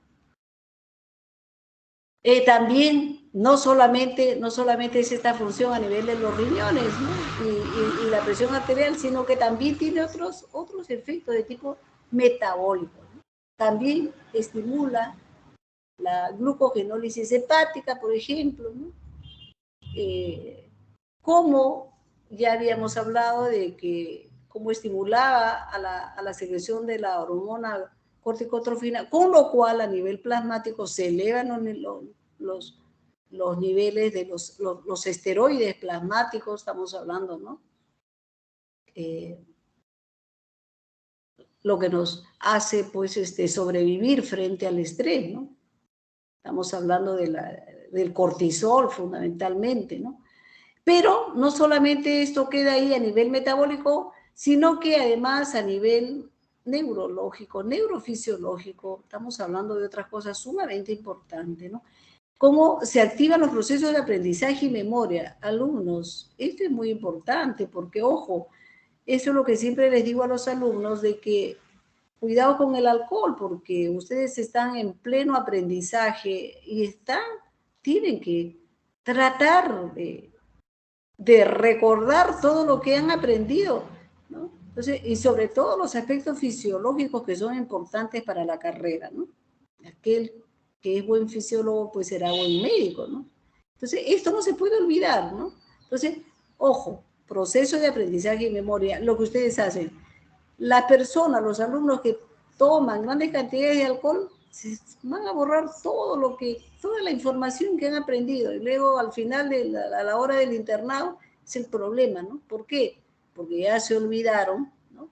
También no solamente es esta función a nivel de los riñones, ¿no?, y la presión arterial, sino que también tiene otros efectos de tipo metabólico, ¿no? También estimula la glucogenólisis hepática, por ejemplo, ¿no? Como ya habíamos hablado de que cómo estimulaba a la secreción de la hormona corticotrofina, con lo cual a nivel plasmático se elevan los niveles de los esteroides plasmáticos, estamos hablando, ¿no? Lo que nos hace, pues, sobrevivir frente al estrés, ¿no? Estamos hablando del cortisol fundamentalmente, ¿no? Pero no solamente esto queda ahí a nivel metabólico, sino que además a nivel neurológico, neurofisiológico, estamos hablando de otras cosas sumamente importantes, ¿no? Cómo se activan los procesos de aprendizaje y memoria. Alumnos, esto es muy importante porque, ojo, eso es lo que siempre les digo a los alumnos, de que cuidado con el alcohol, porque ustedes están en pleno aprendizaje y tienen que tratar de recordar todo lo que han aprendido, ¿no? Entonces, y sobre todo los aspectos fisiológicos que son importantes para la carrera, ¿no? Aquel que es buen fisiólogo, pues será buen médico, ¿no? Entonces, esto no se puede olvidar, ¿no? Entonces, ojo, proceso de aprendizaje y memoria, lo que ustedes hacen. Las personas, los alumnos que toman grandes cantidades de alcohol, se van a borrar toda la información que han aprendido. Y luego, al final, a la hora del internado, es el problema, ¿no? ¿Por qué? Porque ya se olvidaron, ¿no?,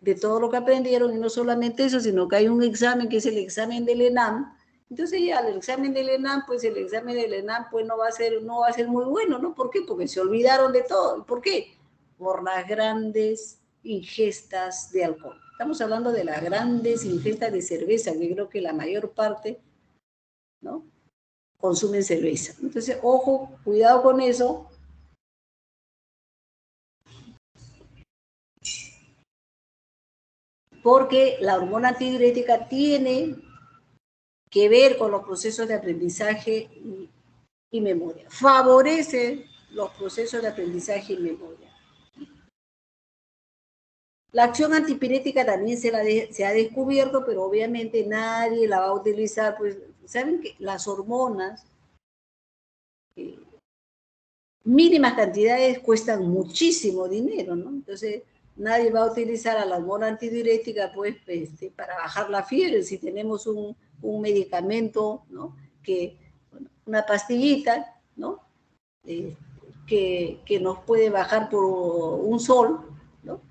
de todo lo que aprendieron, y no solamente eso, sino que hay un examen que es el examen del ENAM, Entonces ya el examen del ENAM, pues el examen del ENAM pues no va a ser muy bueno, ¿no? ¿Por qué? Porque se olvidaron de todo. ¿Por qué? Por las grandes ingestas de alcohol. Estamos hablando de las grandes ingestas de cerveza, que creo que la mayor parte, ¿no?, consumen cerveza. Entonces, ojo, cuidado con eso. Porque la hormona antidiurética tiene que ver con los procesos de aprendizaje y memoria. Favorece los procesos de aprendizaje y memoria. La acción antipirética también se ha descubierto, pero obviamente nadie la va a utilizar. Pues saben que las hormonas, mínimas cantidades, cuestan muchísimo dinero, ¿no? Entonces, nadie va a utilizar a la hormona antidiurética pues, para bajar la fiebre. Si tenemos un medicamento, ¿no?, bueno, una pastillita, ¿no?, que nos puede bajar por un sol, ¿no?,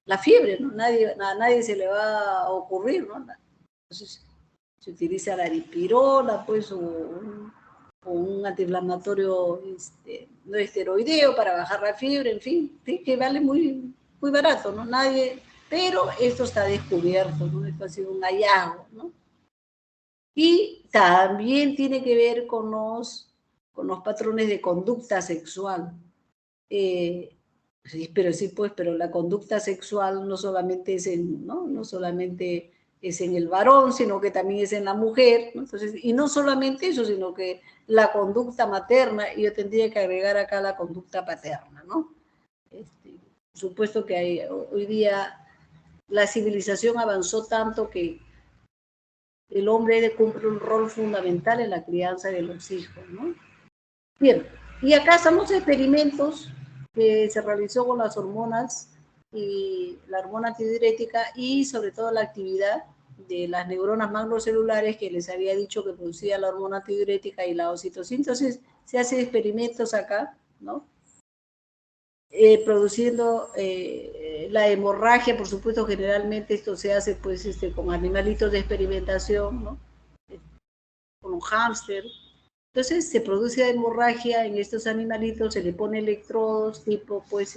la fiebre, ¿no? A nadie se le va a ocurrir, ¿no? Entonces, se utiliza la dipirona, pues, o un antiinflamatorio no esteroideo para bajar la fiebre, en fin, ¿sí?, que vale muy, muy barato, ¿no? Pero esto está descubierto, ¿no? Esto ha sido un hallazgo, ¿no? Y también tiene que ver con los patrones de conducta sexual. Sí, pero la conducta sexual no solamente es no solamente es en el varón, sino que también es en la mujer, ¿no? Entonces, y no solamente eso, sino que la conducta materna, y yo tendría que agregar acá la conducta paterna, ¿no? Por supuesto que hoy día la civilización avanzó tanto que el hombre cumple un rol fundamental en la crianza de los hijos, ¿no? Bien, y acá estamos experimentos que se realizó con las hormonas y la hormona antidiurética y sobre todo la actividad de las neuronas macrocelulares que les había dicho que producía la hormona antidiurética y la oxitocina. Entonces se hacen experimentos acá, ¿no? Produciendo la hemorragia, por supuesto, generalmente esto se hace pues con animalitos de experimentación, ¿no?, con un hámster. Entonces se produce hemorragia en estos animalitos, se le pone electrodos tipo, pues,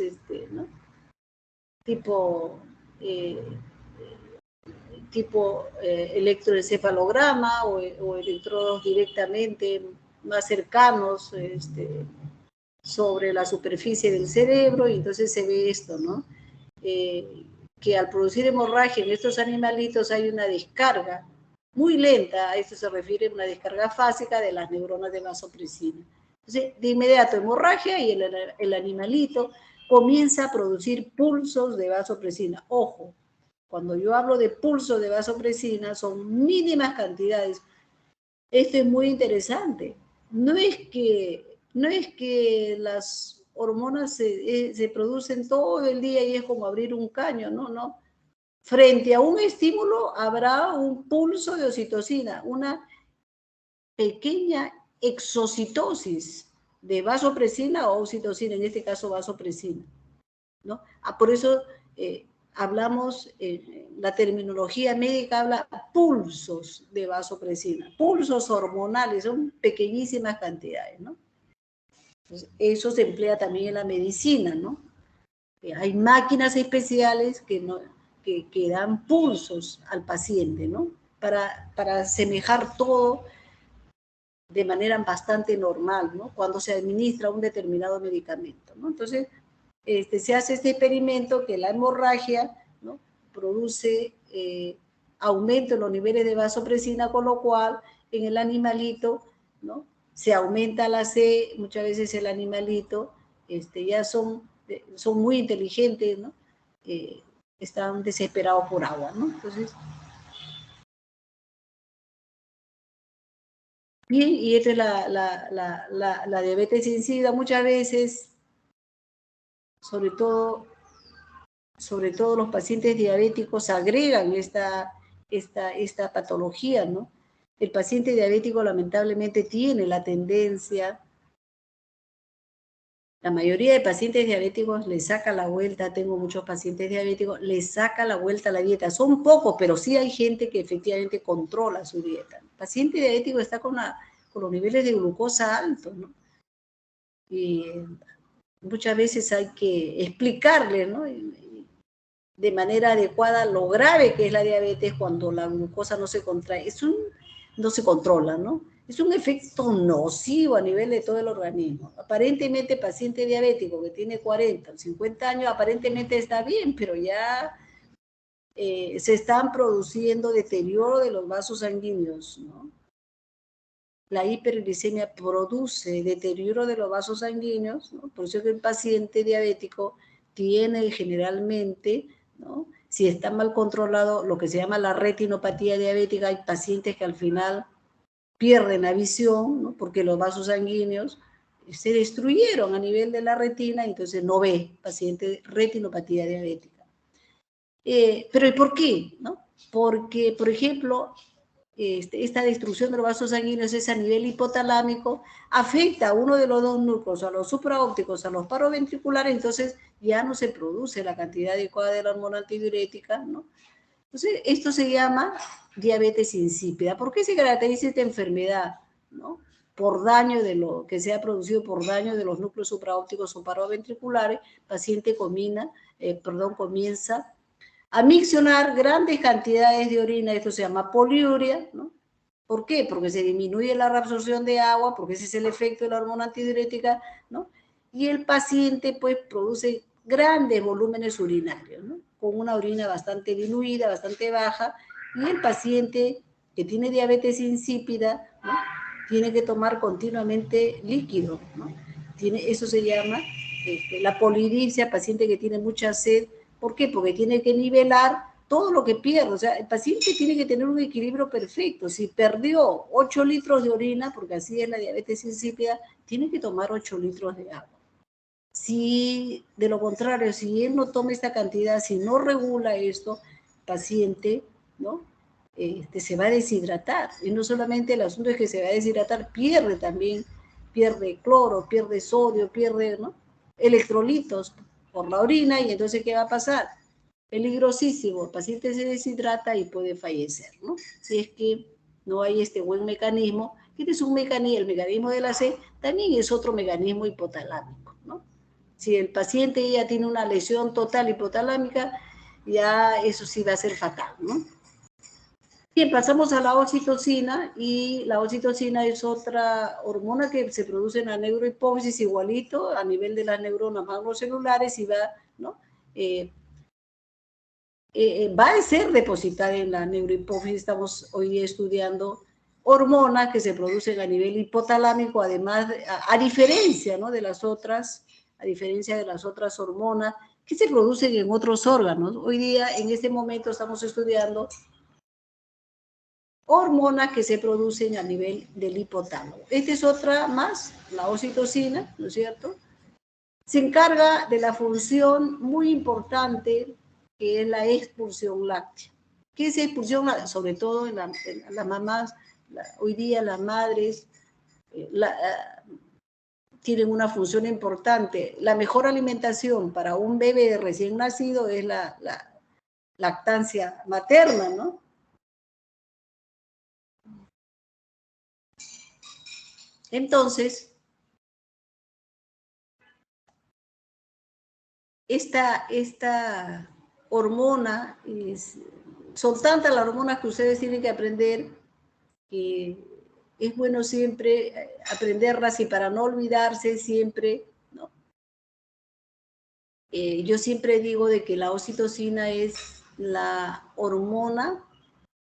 ¿no?, tipo electroencefalograma o electrodos directamente más cercanos sobre la superficie del cerebro, y entonces se ve esto, ¿no? Que al producir hemorragia en estos animalitos hay una descarga muy lenta, a esto se refiere a una descarga fásica de las neuronas de vasopresina. Entonces, de inmediato hemorragia y el animalito comienza a producir pulsos de vasopresina. Ojo, cuando yo hablo de pulsos de vasopresina son mínimas cantidades. Esto es muy interesante. No es que las hormonas se producen todo el día y es como abrir un caño, no. Frente a un estímulo habrá un pulso de oxitocina, una pequeña exocitosis de vasopresina o oxitocina, en este caso vasopresina, ¿no? Por eso hablamos, la terminología médica habla pulsos de vasopresina, pulsos hormonales, son pequeñísimas cantidades, ¿no? Entonces, eso se emplea también en la medicina, ¿no? Hay máquinas especiales que dan pulsos al paciente, ¿no? Para asemejar todo de manera bastante normal, ¿no?, cuando se administra un determinado medicamento, ¿no? Entonces, se hace este experimento que la hemorragia, ¿no?, produce aumento en los niveles de vasopresina, con lo cual en el animalito, ¿no?, se aumenta la C. Muchas veces el animalito ya son muy inteligentes, ¿no? Están desesperados por agua, ¿no? Entonces, bien, y esta es la diabetes insípida. Muchas veces, sobre todo los pacientes diabéticos agregan esta patología, ¿no? El paciente diabético lamentablemente tiene la tendencia La mayoría de pacientes diabéticos les saca la vuelta, tengo muchos pacientes diabéticos, les saca la vuelta a la dieta. Son pocos, pero sí hay gente que efectivamente controla su dieta. El paciente diabético está con los niveles de glucosa altos, ¿no? Y muchas veces hay que explicarle, ¿no? De manera adecuada lo grave que es la diabetes cuando la glucosa no se contrae, no se controla, ¿no? Es un efecto nocivo a nivel de todo el organismo. Aparentemente, paciente diabético que tiene 40 o 50 años, aparentemente está bien, pero ya se están produciendo deterioro de los vasos sanguíneos, ¿no? La hiperglicemia produce deterioro de los vasos sanguíneos, ¿no? Por eso que el paciente diabético tiene generalmente, ¿no? Si está mal controlado, lo que se llama la retinopatía diabética, hay pacientes que al final pierden la visión, ¿no? Porque los vasos sanguíneos se destruyeron a nivel de la retina, entonces no ve, paciente retinopatía diabética. Pero ¿y por qué? ¿No? Porque, por ejemplo, esta destrucción de los vasos sanguíneos es a nivel hipotalámico, afecta a uno de los dos núcleos, a los supraópticos, a los paraventriculares, entonces ya no se produce la cantidad adecuada de la hormona antidiurética, ¿no? Entonces, esto se llama diabetes insípida. ¿Por qué se caracteriza esta enfermedad? ¿No? Por daño de lo que se ha producido por daño de los núcleos supraópticos o paraventriculares, paciente comienza a miccionar grandes cantidades de orina, esto se llama poliuria, ¿no? ¿Por qué? Porque se disminuye la reabsorción de agua, porque ese es el efecto de la hormona antidiurética, ¿no? Y el paciente pues produce grandes volúmenes urinarios, ¿no? Con una orina bastante diluida, bastante baja, y el paciente que tiene diabetes insípida, ¿no? Tiene que tomar continuamente líquido, ¿no? Eso se llama la polidipsia, paciente que tiene mucha sed. ¿Por qué? Porque tiene que nivelar todo lo que pierde. O sea, el paciente tiene que tener un equilibrio perfecto. Si perdió 8 litros de orina, porque así es la diabetes insípida, tiene que tomar 8 litros de agua. Si, de lo contrario, si él no toma esta cantidad, si no regula esto, el paciente, ¿no? Se va a deshidratar. Y no solamente el asunto es que se va a deshidratar, pierde cloro, pierde sodio, pierde, ¿no? Electrolitos por la orina, y entonces, ¿qué va a pasar? Peligrosísimo, el paciente se deshidrata y puede fallecer, ¿no? Si es que no hay este buen mecanismo, que es un mecanismo, el mecanismo de la sed, también es otro mecanismo hipotalámico, ¿no? Si el paciente ya tiene una lesión total hipotalámica, ya eso sí va a ser fatal, ¿no? Bien, pasamos a la oxitocina, y la oxitocina es otra hormona que se produce en la neurohipófisis igualito a nivel de las neuronas macrocelulares, y va, ¿no? Va a ser depositada en la neurohipófisis. Estamos hoy estudiando hormonas que se producen a nivel hipotalámico, además, a diferencia, ¿no? de las otras hormonas que se producen en otros órganos. Hoy día, en este momento, estamos estudiando hormonas que se producen a nivel del hipotálamo. Esta es otra más, la oxitocina, ¿no es cierto? Se encarga de la función muy importante que es la expulsión láctea. ¿Qué es expulsión láctea? Sobre todo en las mamás, hoy día las madres tienen una función importante. La mejor alimentación para un bebé recién nacido es la lactancia materna, ¿no? Entonces, esta hormona, son tantas las hormonas que ustedes tienen que aprender, que es bueno siempre aprenderlas, y para no olvidarse siempre, ¿no? Yo siempre digo de que la oxitocina es la hormona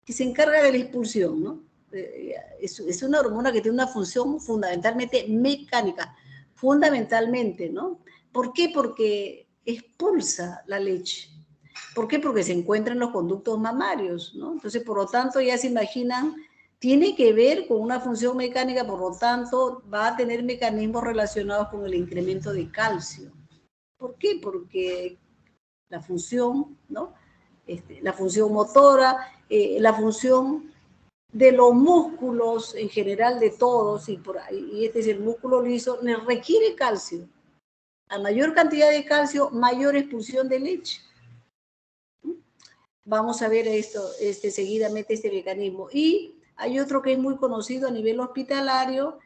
que se encarga de la expulsión, ¿no? Es una hormona que tiene una función fundamentalmente mecánica, fundamentalmente, ¿no? ¿Por qué? Porque expulsa la leche. ¿Por qué? Porque se encuentra en los conductos mamarios, ¿no? Entonces, por lo tanto, ya se imaginan, tiene que ver con una función mecánica, por lo tanto, va a tener mecanismos relacionados con el incremento de calcio. ¿Por qué? Porque la función, ¿no? La función motora, la función de los músculos en general de todos, y este es el músculo liso, requiere calcio. A mayor cantidad de calcio, mayor expulsión de leche. Vamos a ver esto seguidamente, este mecanismo. Y hay otro que es muy conocido a nivel hospitalario,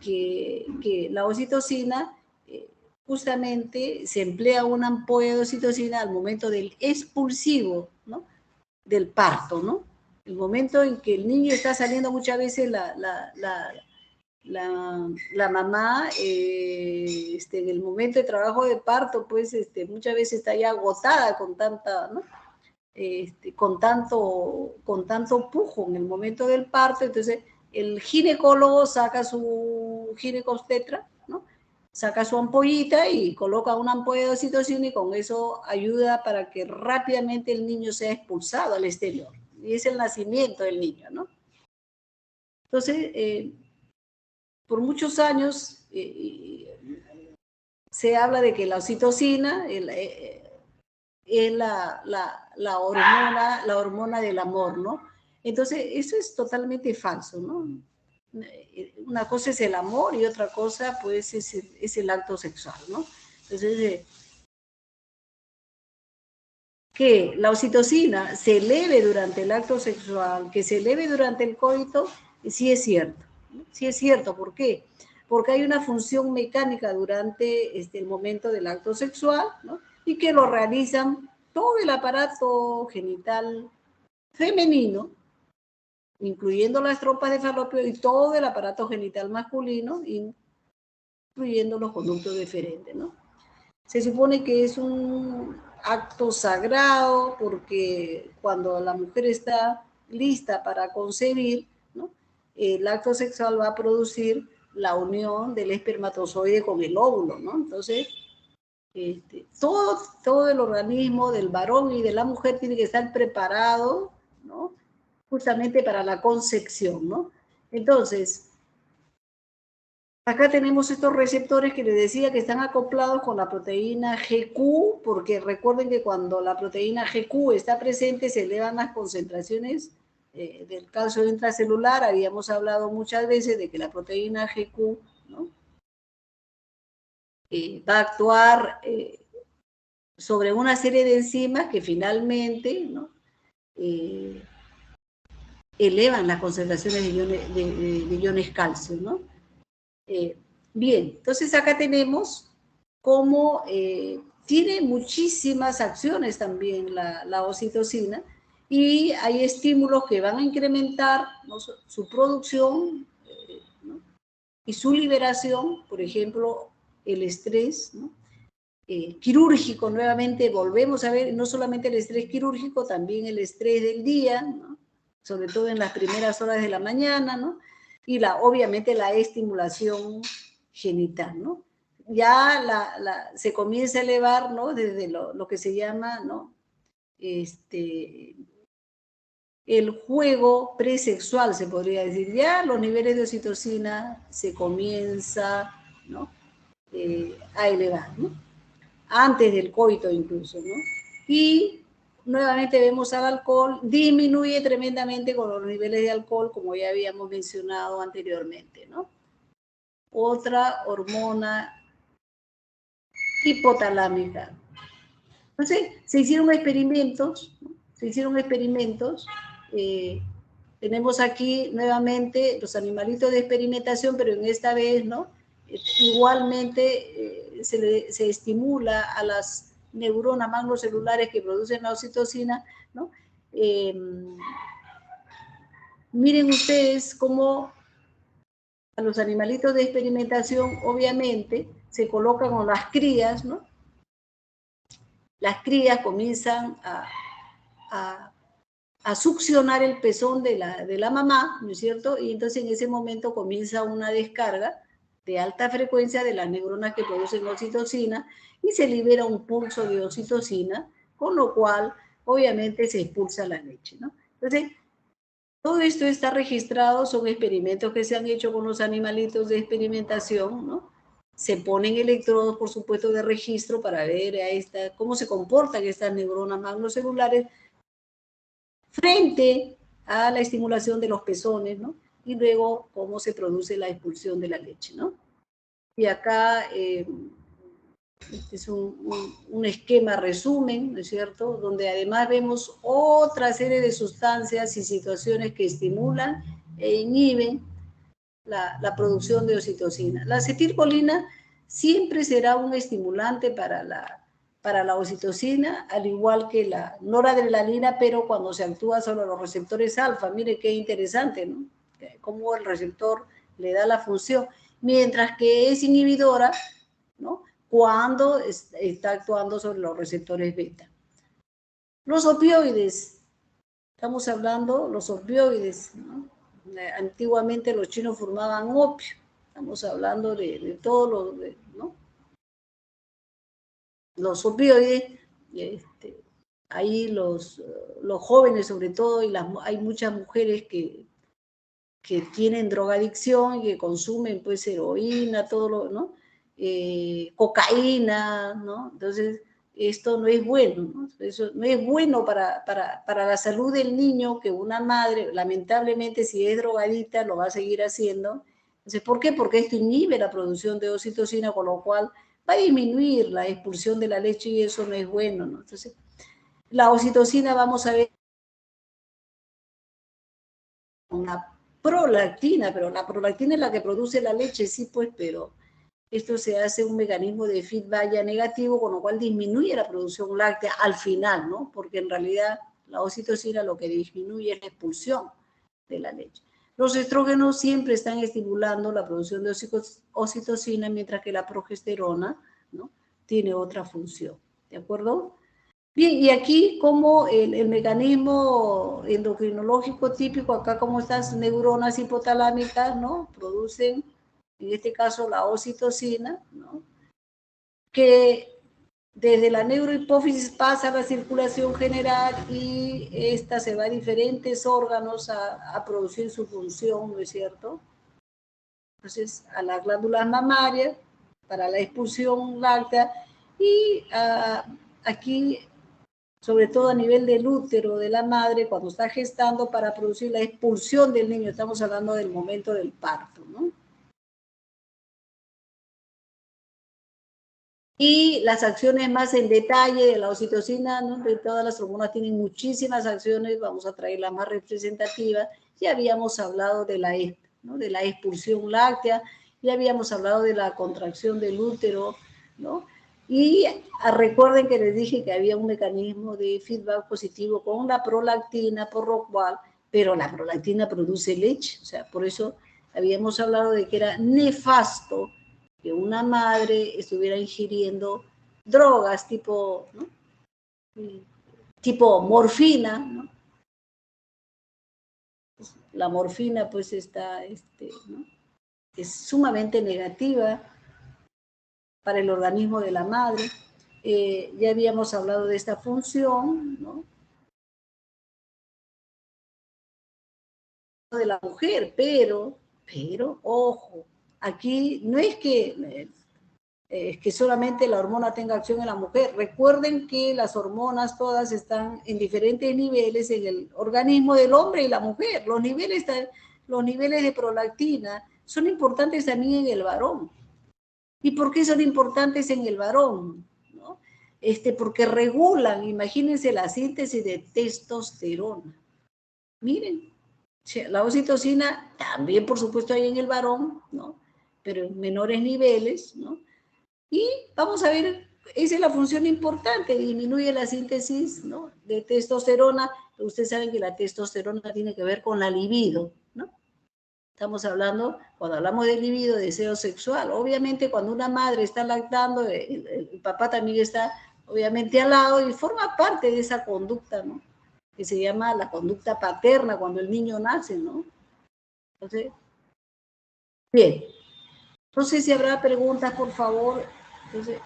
que la oxitocina, justamente se emplea una ampolla de oxitocina al momento del expulsivo, ¿no? Del parto, ¿no? El momento en que el niño está saliendo, muchas veces la mamá, en el momento de trabajo de parto, pues muchas veces está ya agotada con tanta, ¿no? Con tanto pujo en el momento del parto. Entonces el ginecólogo saca su ginecobstetra, ¿no? Saca su ampollita y coloca una ampolla de oxitocina, y con eso ayuda para que rápidamente el niño sea expulsado al exterior. Y es el nacimiento del niño, ¿no? Entonces, por muchos años se habla de que la oxitocina es la hormona del amor, ¿no? Entonces, eso es totalmente falso, ¿no? Una cosa es el amor y otra cosa, pues, es el acto sexual, ¿no? Entonces, que la oxitocina se eleve durante el acto sexual, que se eleve durante el coito, sí es cierto, ¿no? Sí es cierto. ¿Por qué? Porque hay una función mecánica durante el momento del acto sexual, ¿no? Y que lo realizan todo el aparato genital femenino, incluyendo las trompas de falopio, y todo el aparato genital masculino, incluyendo los conductos deferentes, ¿no? Se supone que es un acto sagrado porque cuando la mujer está lista para concebir, ¿no? El acto sexual va a producir la unión del espermatozoide con el óvulo, ¿no? Entonces, todo el organismo del varón y de la mujer tiene que estar preparado, ¿no? Justamente para la concepción, ¿no? Entonces, acá tenemos estos receptores que les decía que están acoplados con la proteína GQ, porque recuerden que cuando la proteína GQ está presente se elevan las concentraciones del calcio intracelular. Habíamos hablado muchas veces de que la proteína GQ, ¿no? Va a actuar sobre una serie de enzimas que finalmente, ¿no? Elevan las concentraciones de iones calcio, ¿no? Bien, entonces acá tenemos cómo tiene muchísimas acciones también la oxitocina, y hay estímulos que van a incrementar, ¿no? Su producción, ¿no? Y su liberación. Por ejemplo, el estrés, ¿no? Quirúrgico. Nuevamente volvemos a ver no solamente el estrés quirúrgico, también el estrés del día, ¿no? Sobre todo en las primeras horas de la mañana, ¿no? Y obviamente la estimulación genital, ¿no? Ya se comienza a elevar, ¿no? Desde lo que se llama, ¿no? El juego presexual, se podría decir. Ya los niveles de oxitocina se comienza, ¿no? A elevar, ¿no? Antes del coito incluso, ¿no? Y nuevamente vemos al alcohol, disminuye tremendamente con los niveles de alcohol, como ya habíamos mencionado anteriormente, ¿no? Otra hormona hipotalámica. Entonces, se hicieron experimentos, ¿no? Tenemos aquí nuevamente los animalitos de experimentación, pero en esta vez, ¿no? Igualmente se estimula a las neuronas magnocelulares que producen la oxitocina, ¿no? Miren ustedes cómo a los animalitos de experimentación, obviamente, se colocan con las crías, ¿no? Las crías comienzan a succionar el pezón de la mamá, ¿no es cierto? Y entonces en ese momento comienza una descarga de alta frecuencia de las neuronas que producen oxitocina, y se libera un pulso de oxitocina, con lo cual obviamente se expulsa la leche, ¿no? Entonces, todo esto está registrado, son experimentos que se han hecho con los animalitos de experimentación, ¿no? Se ponen electrodos, por supuesto, de registro para ver cómo se comportan estas neuronas magnocelulares frente a la estimulación de los pezones, ¿no? Y luego cómo se produce la expulsión de la leche, ¿no? Y acá Este es un esquema resumen, ¿no es cierto?, donde además vemos otra serie de sustancias y situaciones que estimulan e inhiben la producción de oxitocina. La acetilcolina siempre será un estimulante para la oxitocina, al igual que la noradrenalina, pero cuando se actúa sobre los receptores alfa. Mire qué interesante, ¿no? Cómo el receptor le da la función, mientras que es inhibidora, ¿no?, cuando está actuando sobre los receptores beta. Los opioides, estamos hablando, los opioides, ¿no? Antiguamente los chinos formaban opio, estamos hablando de todos los, ¿no?, los opioides, ahí los jóvenes sobre todo, y hay muchas mujeres que tienen drogadicción y que consumen pues heroína, todo lo, ¿no? Cocaína, ¿no? Entonces, esto no es bueno, ¿no? Eso no es bueno para la salud del niño, que una madre, lamentablemente, si es drogadita, lo va a seguir haciendo. Entonces, ¿por qué? Porque esto inhibe la producción de oxitocina, con lo cual va a disminuir la expulsión de la leche y eso no es bueno, ¿no? Entonces, la oxitocina, vamos a ver, una prolactina, pero la prolactina es la que produce la leche, sí, pues, pero esto se hace un mecanismo de feedback ya negativo, con lo cual disminuye la producción láctea al final, ¿no? Porque en realidad la oxitocina lo que disminuye es la expulsión de la leche. Los estrógenos siempre están estimulando la producción de oxitocina, mientras que la progesterona, ¿no?, tiene otra función, ¿de acuerdo? Bien, y aquí como el mecanismo endocrinológico típico, acá como estas neuronas hipotalámicas, ¿no?, producen, en este caso, la oxitocina, ¿no?, que desde la neurohipófisis pasa a la circulación general y esta se va a diferentes órganos a producir su función, ¿no es cierto? Entonces, a las glándulas mamarias para la expulsión láctea y aquí, sobre todo a nivel del útero de la madre, cuando está gestando, para producir la expulsión del niño. Estamos hablando del momento del parto, ¿no? Y las acciones más en detalle de la oxitocina, ¿no?, de todas las hormonas tienen muchísimas acciones, vamos a traer la más representativa. Ya habíamos hablado de ¿no?, de la expulsión láctea, ya habíamos hablado de la contracción del útero, ¿no? Y recuerden que les dije que había un mecanismo de feedback positivo con la prolactina, por lo cual, pero la prolactina produce leche, o sea, por eso habíamos hablado de que era nefasto que una madre estuviera ingiriendo drogas tipo, ¿no?, tipo morfina, ¿no? La morfina pues está, ¿no?, es sumamente negativa para el organismo de la madre. Ya habíamos hablado de esta función, ¿no?, de la mujer, pero, ojo, aquí no es que solamente la hormona tenga acción en la mujer. Recuerden que las hormonas todas están en diferentes niveles en el organismo del hombre y la mujer. Los niveles de prolactina son importantes también en el varón. ¿Y por qué son importantes en el varón? ¿No? Porque regulan, imagínense, la síntesis de testosterona. Miren, la oxitocina también, por supuesto, hay en el varón, ¿no?, pero en menores niveles, ¿no? Y vamos a ver, esa es la función importante, disminuye la síntesis, ¿no?, de testosterona. Ustedes saben que la testosterona tiene que ver con la libido, ¿no? Estamos hablando, cuando hablamos de libido, deseo sexual. Obviamente, cuando una madre está lactando, el papá también está, obviamente, al lado y forma parte de esa conducta, ¿no?, que se llama la conducta paterna cuando el niño nace, ¿no? Entonces, bien. No sé si habrá preguntas, por favor. Entonces,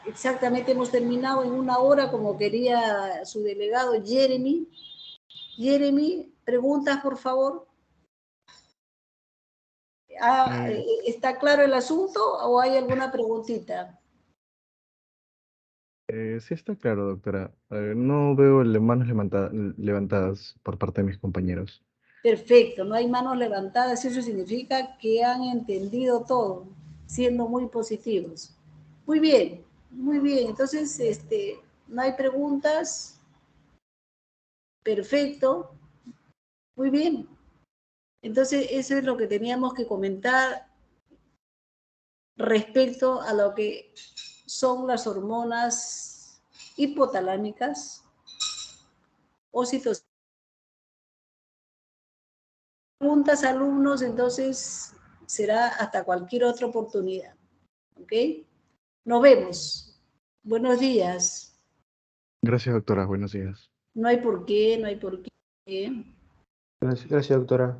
exactamente hemos terminado en 1 hora, como quería su delegado Jeremy. Jeremy, preguntas, por favor. Eh, ¿Está claro el asunto o hay alguna preguntita? sí está claro, doctora. No veo manos levantadas por parte de mis compañeros. Perfecto, no hay manos levantadas. Eso significa que han entendido todo, siendo muy positivos. Muy bien. Muy bien, entonces, no hay preguntas. Perfecto, muy bien. Entonces, eso es lo que teníamos que comentar respecto a lo que son las hormonas hipotalámicas, oxitocina. Preguntas, alumnos, entonces será hasta cualquier otra oportunidad. ¿Ok? Nos vemos. Buenos días. Gracias, doctora. Buenos días. No hay por qué, no hay por qué. Gracias, doctora.